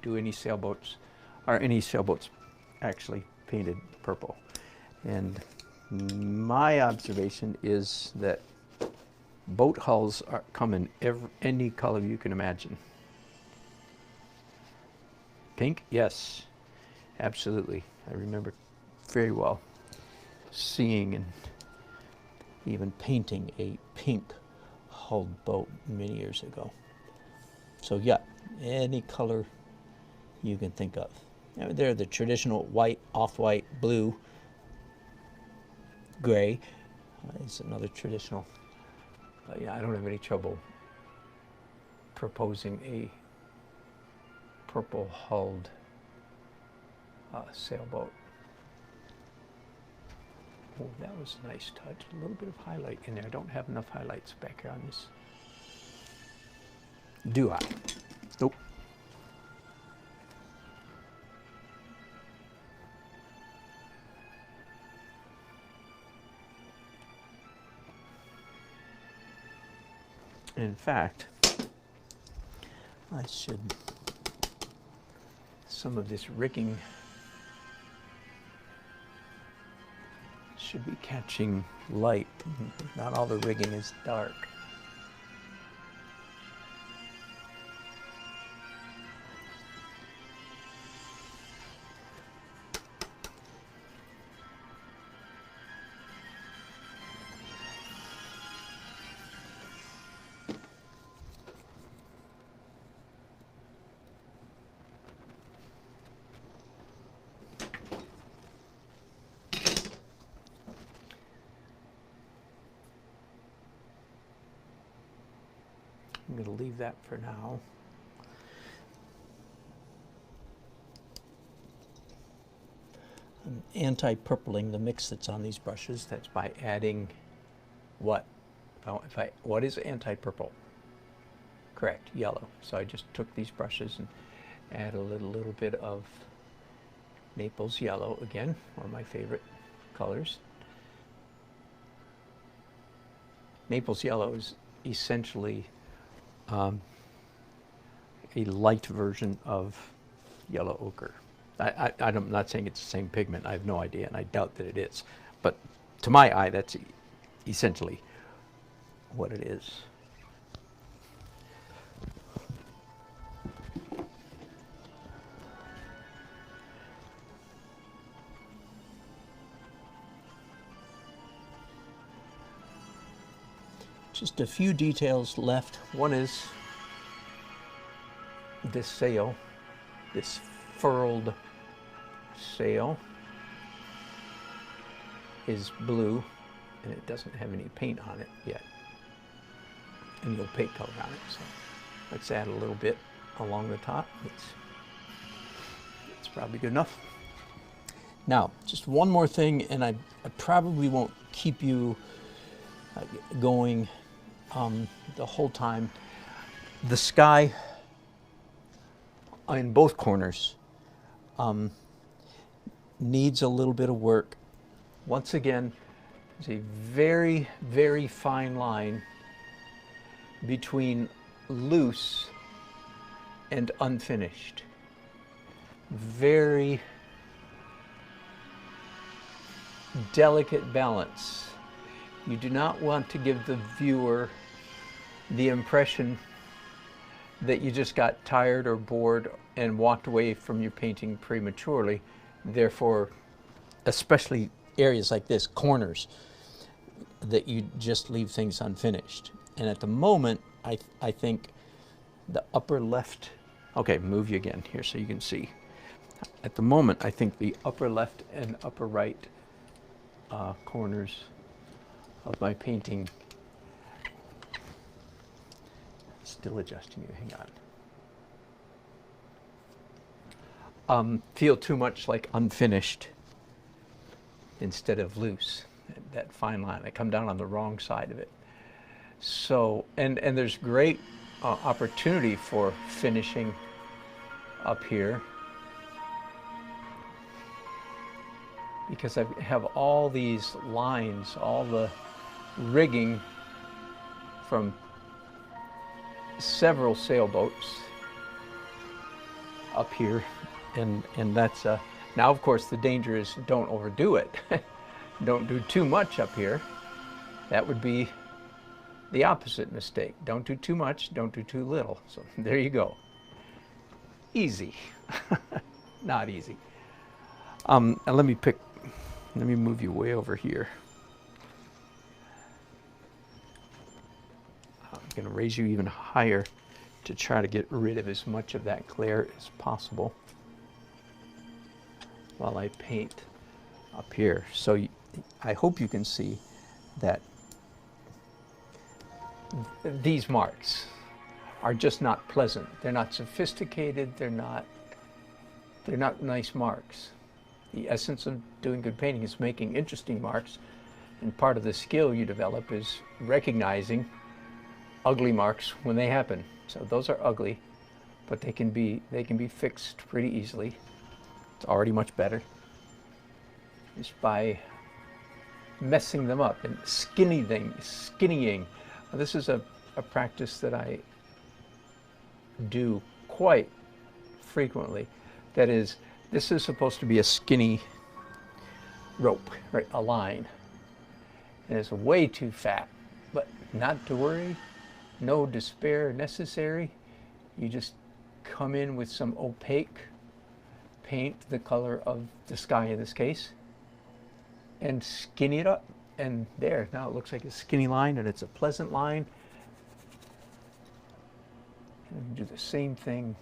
do any sailboats actually painted purple? And my observation is that boat hulls come in any color you can imagine. Pink, yes, absolutely. I remember very well seeing and even painting a pink hulled boat many years ago. So yeah, any color you can think of. They're the traditional white, off-white, blue, gray is another traditional. Yeah, I don't have any trouble proposing a purple hulled sailboat. Oh, that was a nice touch. A little bit of highlight in there. I don't have enough highlights back here on this. Do I? Nope. In fact, I should, some of this rigging should be catching light. Not all the rigging is dark. I'm going to leave that for now. I'm anti-purpling the mix that's on these brushes. That's by adding what? What is anti-purple? Correct, yellow. So I just took these brushes and add a little bit of Naples yellow again, one of my favorite colors. Naples yellow is essentially a light version of yellow ochre. I'm not saying it's the same pigment. I have no idea, and I doubt that it is. But to my eye, that's essentially what it is. Just a few details left. One is this sail, this furled sail. is blue, and it doesn't have any paint on it yet, any opaque color on it. So let's add a little bit along the top. It's probably good enough. Now, just one more thing, and I probably won't keep you going the whole time. The sky in both corners needs a little bit of work. Once again, there's a very, very fine line between loose and unfinished. Very delicate balance. You do not want to give the viewer the impression that you just got tired or bored and walked away from your painting prematurely. Therefore, especially areas like this, corners, that you just leave things unfinished. And at the moment, I think the upper left, okay, move you again here so you can see. At the moment, I think the upper left and upper right corners of my painting, still adjusting you, hang on, feel too much like unfinished instead of loose. That fine line, I come down on the wrong side of it. So, and there's great opportunity for finishing up here, because I have all these lines, all the rigging from several sailboats up here, and that's now of course the danger is don't overdo it. Don't do too much up here. That would be the opposite mistake. Don't do too much, don't do too little. So there you go. Easy. Not easy. And let me move you way over here. I'm going to raise you even higher to try to get rid of as much of that glare as possible while I paint up here. So I hope you can see that these marks are just not pleasant. They're not sophisticated. They're not nice marks. The essence of doing good painting is making interesting marks, and part of the skill you develop is recognizing ugly marks when they happen. So those are ugly, but they can be fixed pretty easily. It's already much better just by messing them up and skinnying. Now, this is a practice that I do quite frequently. That is, this is supposed to be a skinny rope, right? A line. And it's way too fat, but not to worry. No despair necessary. You just come in with some opaque paint, the color of the sky in this case, and skinny it up. And there, now it looks like a skinny line, and it's a pleasant line. And do the same thing.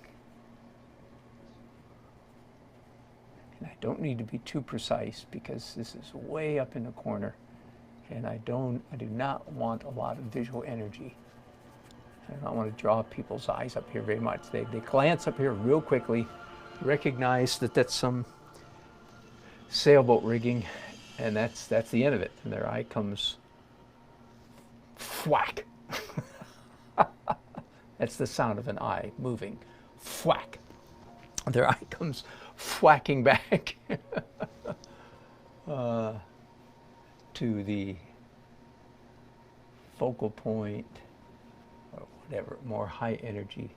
And I don't need to be too precise because this is way up in the corner, and I do not want a lot of visual energy. I don't want to draw people's eyes up here very much. They glance up here real quickly, recognize that that's some sailboat rigging, and that's the end of it. And their eye comes whack. That's the sound of an eye moving. Whack. Their eye comes whacking back to the focal point, or whatever, more high energy,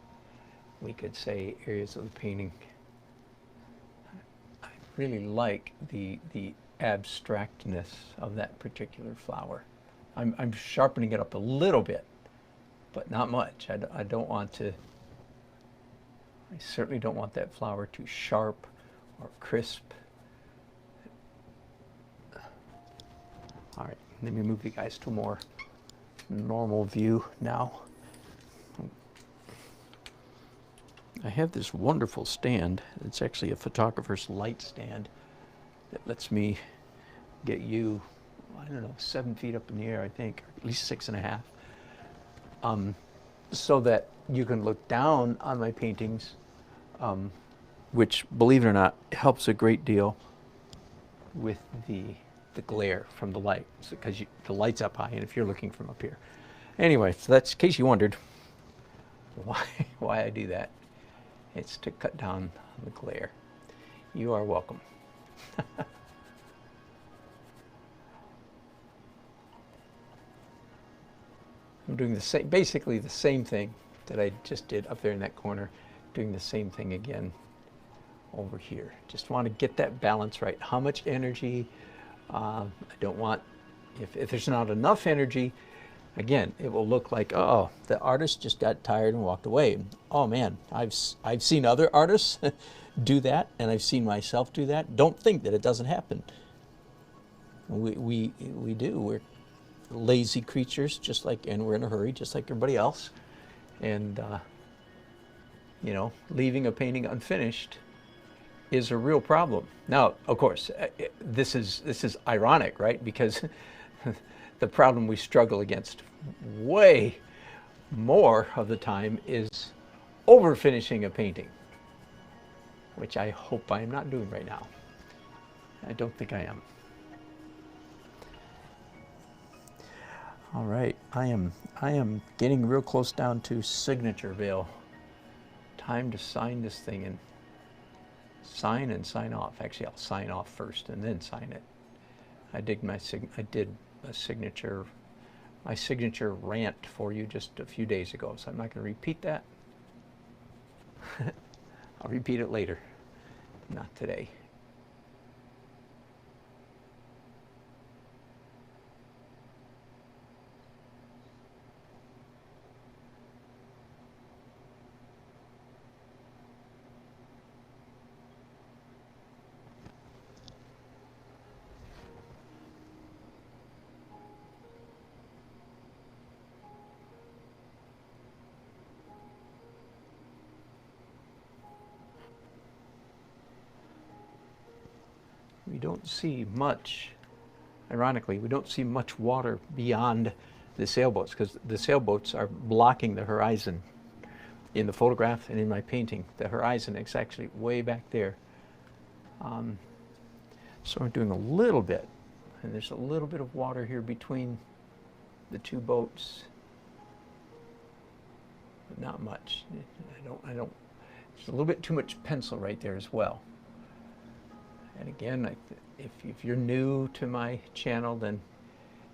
we could say, areas of the painting. I really like the abstractness of that particular flower. I'm sharpening it up a little bit, but not much. I don't want to, I certainly don't want that flower too sharp or crisp. All right, let me move you guys to a more normal view now. I have this wonderful stand. It's actually a photographer's light stand that lets me get you I don't know, 7 feet up in the air, I think, or at least 6.5, so that you can look down on my paintings, which, believe it or not, helps a great deal with the glare from the light, because the light's up high, and if you're looking from up here. Anyway, so that's in case you wondered why I do that. It's to cut down the glare. You are welcome. I'm doing the same, basically the same thing that I just did up there in that corner, doing the same thing again over here. Just want to get that balance right. How much energy? I don't want, if there's not enough energy, again, it will look like, oh, the artist just got tired and walked away. Oh man, I've seen other artists do that, and I've seen myself do that. Don't think that it doesn't happen. We do. We're lazy creatures, just like, and we're in a hurry, just like everybody else. And you know, leaving a painting unfinished is a real problem. Now, of course, this is ironic, right? Because the problem we struggle against way more of the time is over finishing a painting, which I hope I am not doing right now. I don't think I am. All right, I am getting real close down to signature veil. Time to sign this thing and sign and sign off. Actually, I'll sign off first and then sign it. I did a signature, my signature rant for you just a few days ago, so I'm not going to repeat that. I'll repeat it later, not today. We don't see much, ironically, we don't see much water beyond the sailboats, because the sailboats are blocking the horizon. In the photograph and in my painting, the horizon is actually way back there. So I'm doing a little bit, and there's a little bit of water here between the two boats, but not much. I don't, there's a little bit too much pencil right there as well. And again, if you're new to my channel, then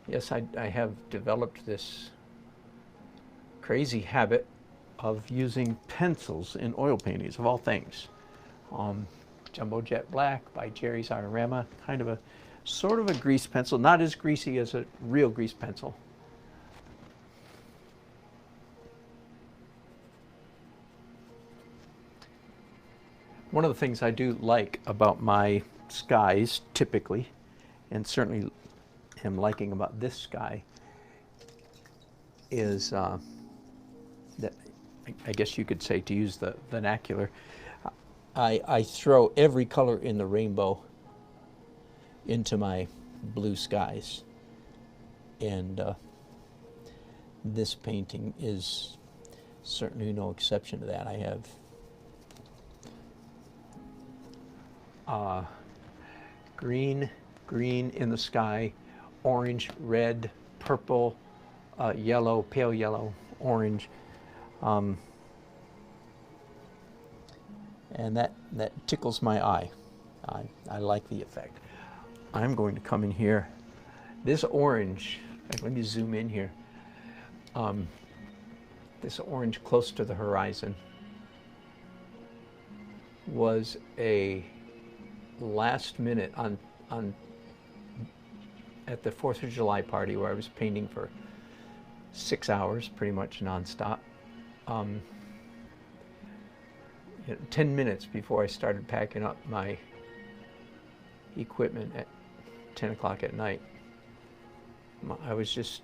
yes, I have developed this crazy habit of using pencils in oil paintings, of all things. Jumbo Jet Black by Jerry's Artorama, kind of a sort of a grease pencil, not as greasy as a real grease pencil. One of the things I do like about my skies, typically, and certainly am liking about this sky, is that, I guess you could say, to use the vernacular, I throw every color in the rainbow into my blue skies. And this painting is certainly no exception to that. I have green in the sky, orange, red, purple, yellow, pale yellow, orange, and that tickles my eye. I like the effect. I'm going to come in here. This orange, let me zoom in here. This orange close to the horizon was a last minute at the 4th of July party, where I was painting for 6 hours, pretty much nonstop. 10 minutes before I started packing up my equipment at 10 o'clock at night, I was just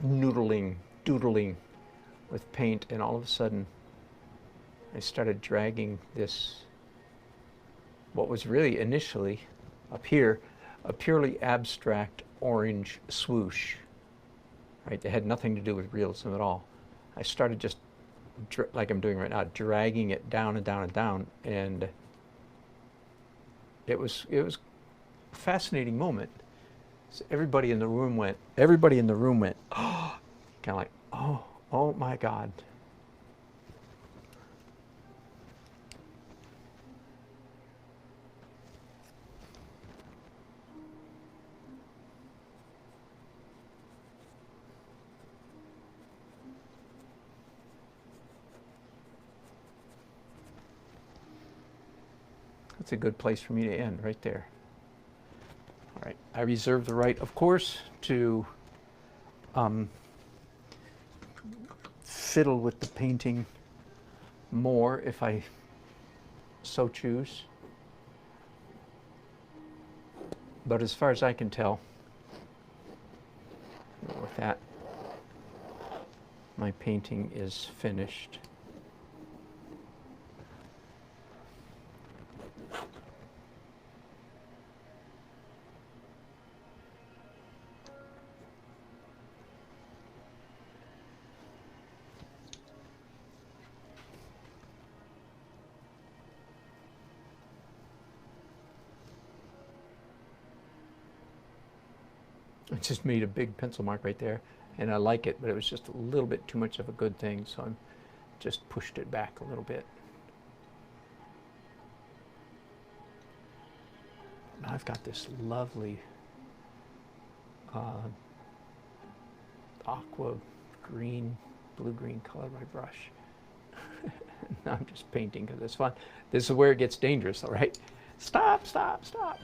doodling with paint, and all of a sudden I started dragging this, what was really initially up here, a purely abstract orange swoosh. Right, they had nothing to do with realism at all. I started just like I'm doing right now, dragging it down and down and down, and it was a fascinating moment. So everybody in the room went, oh, kind of like, oh my God. That's a good place for me to end, right there. All right, I reserve the right, of course, to fiddle with the painting more if I so choose. But as far as I can tell, with that, my painting is finished. I just made a big pencil mark right there, and I like it, but it was just a little bit too much of a good thing, so I just pushed it back a little bit. Now I've got this lovely aqua green, blue-green color by brush. Now I'm just painting because it's fun. This is where it gets dangerous, all right? Stop, stop, stop.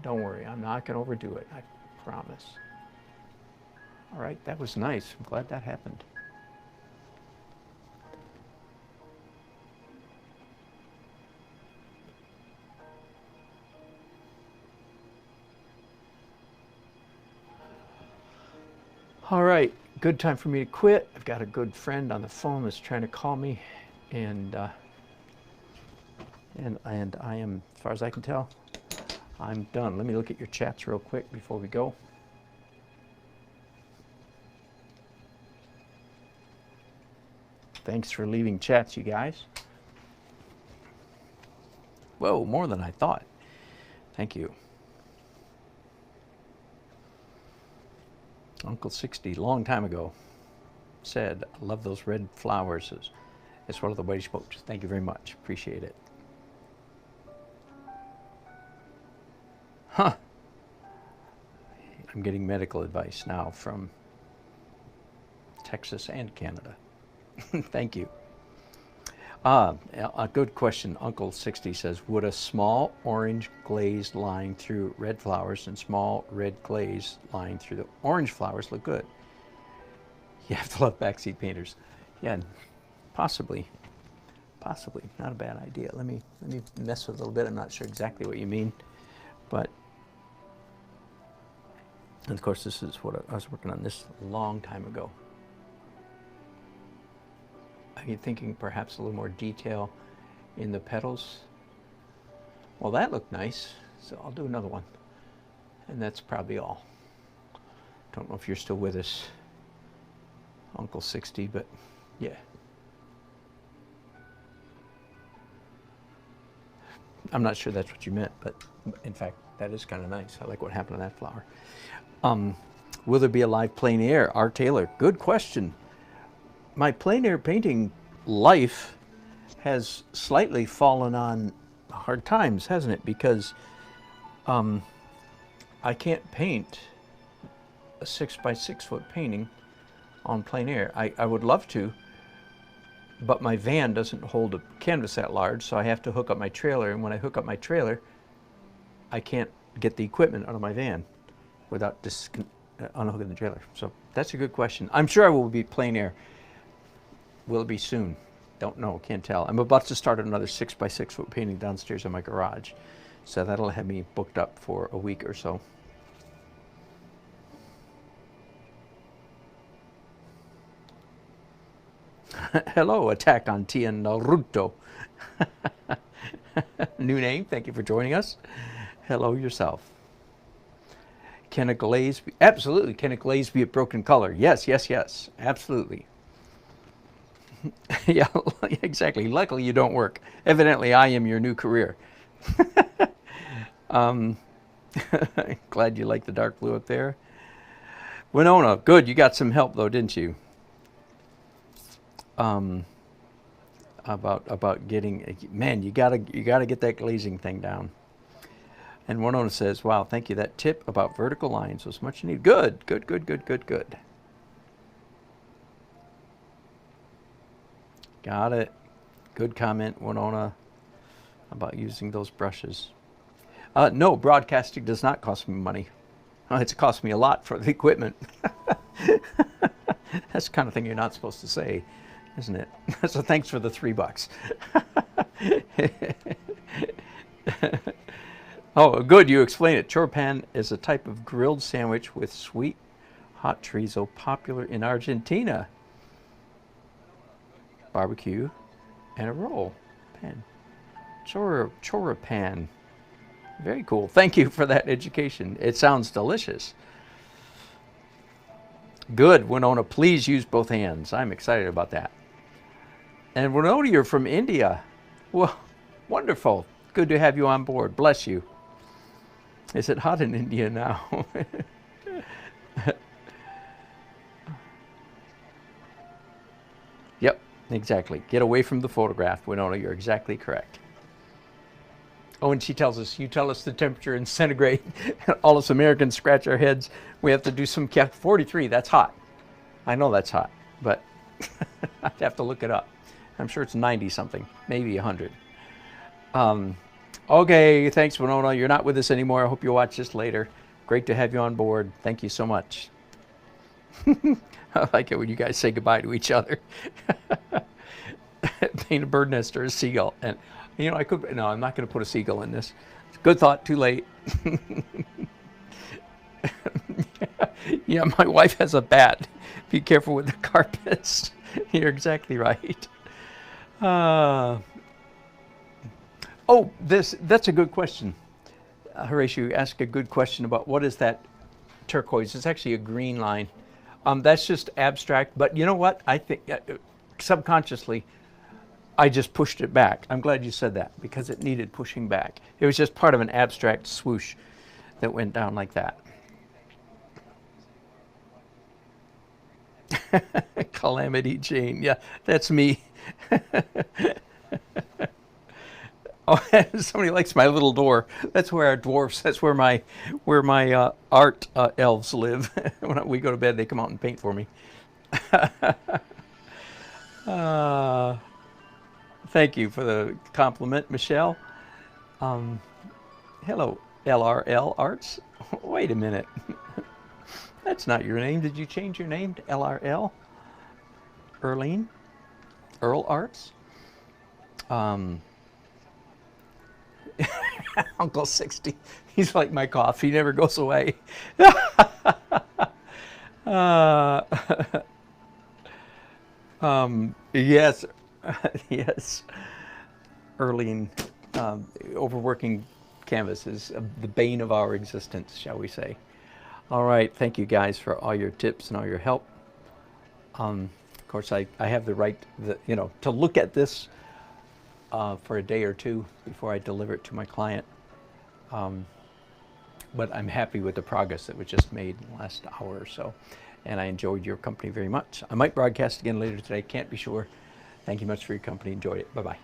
Don't worry, I'm not going to overdo it, I promise. All right, that was nice. I'm glad that happened. All right, good time for me to quit. I've got a good friend on the phone that's trying to call me, and I am, as far as I can tell, I'm done. Let me look at your chats real quick before we go. Thanks for leaving chats, you guys. Whoa, more than I thought. Thank you. Uncle 60, long time ago, said, I love those red flowers. It's one of the British boats. Thank you very much. Appreciate it. Huh. I'm getting medical advice now from Texas and Canada. Thank you. A good question. Uncle 60 says, would a small orange glaze line through red flowers and small red glaze line through the orange flowers look good? You have to love backseat painters. Yeah, possibly. Possibly. Not a bad idea. Let me mess with it a little bit. I'm not sure exactly what you mean, but and of course this is what I was working on this a long time ago. I'm thinking perhaps a little more detail in the petals. Well, that looked nice, so I'll do another one. And that's probably all. Don't know if you're still with us, Uncle 60, but yeah. I'm not sure that's what you meant, but in fact, that is kind of nice. I like what happened to that flower. Will there be a live plein air? R. Taylor, good question. My plein air painting life has slightly fallen on hard times, hasn't it? Because I can't paint a 6 by 6 foot painting on plein air. I would love to, but my van doesn't hold a canvas that large, so I have to hook up my trailer, and when I hook up my trailer, I can't get the equipment out of my van without unhooking the trailer. So that's a good question. I'm sure I will be plein air. Will it be soon? Don't know, can't tell. I'm about to start another 6 by 6 foot painting downstairs in my garage, so that'll have me booked up for a week or so. Hello, Attack on Tien Naruto. New name, thank you for joining us. Hello yourself. Can a glaze be, absolutely, can a glaze be a broken color? Yes, yes, yes, absolutely. Yeah, exactly. Luckily you don't work. Evidently I am your new career. Glad you like the dark blue up there. Winona, good, you got some help though, didn't you? About getting, man, you gotta get that glazing thing down. And Winona says, wow, thank you. That tip about vertical lines was much needed. Good, good, good, good, good, good. Got it. Good comment, Winona, about using those brushes. No, broadcasting does not cost me money. It's cost me a lot for the equipment. That's the kind of thing you're not supposed to say, isn't it? So thanks for the $3. Oh, good, you explain it. Chorpan is a type of grilled sandwich with sweet hot chorizo popular in Argentina. Barbecue and a roll pan. Choripan. Very cool. Thank you for that education. It sounds delicious. Good, Winona. Please use both hands. I'm excited about that. And Winona, you're from India. Well, wonderful. Good to have you on board. Bless you. Is it hot in India now? Yep, exactly. Get away from the photograph, Winona. You're exactly correct. Oh, and she tells us, you tell us the temperature in centigrade. All us Americans scratch our heads. We have to do some 43. That's hot. I know that's hot, but I'd have to look it up. I'm sure it's 90 something, maybe 100. Okay, thanks, Winona. You're not with us anymore. I hope you watch this later. Great to have you on board. Thank you so much. I like it when you guys say goodbye to each other. Paint a bird nest or a seagull. And, you know, I could, no, I'm not going to put a seagull in this. Good thought, too late. Yeah, my wife has a bat. Be careful with the carpets. You're exactly right. Oh, that's a good question. Horatio, you asked a good question about what is that turquoise. It's actually a green line. That's just abstract, but you know what? I think subconsciously, I just pushed it back. I'm glad you said that because it needed pushing back. It was just part of an abstract swoosh that went down like that. Calamity Jane, yeah, that's me. Oh, somebody likes my little door. That's where our dwarfs. That's where my art elves live. When we go to bed, they come out and paint for me. Thank you for the compliment, Michelle. Hello, LRL Arts. Wait a minute. That's not your name. Did you change your name to LRL? Earl Arts? Uncle 60. He's like my cough. He never goes away. Yes. Yes. Earline, overworking canvas is the bane of our existence, shall we say. All right. Thank you guys for all your tips and all your help. Of course, I have the right, to look at this for a day or two before I deliver it to my client. But I'm happy with the progress that was just made in the last hour or so. And I enjoyed your company very much. I might broadcast again later today. Can't be sure. Thank you much for your company. Enjoyed it. Bye-bye.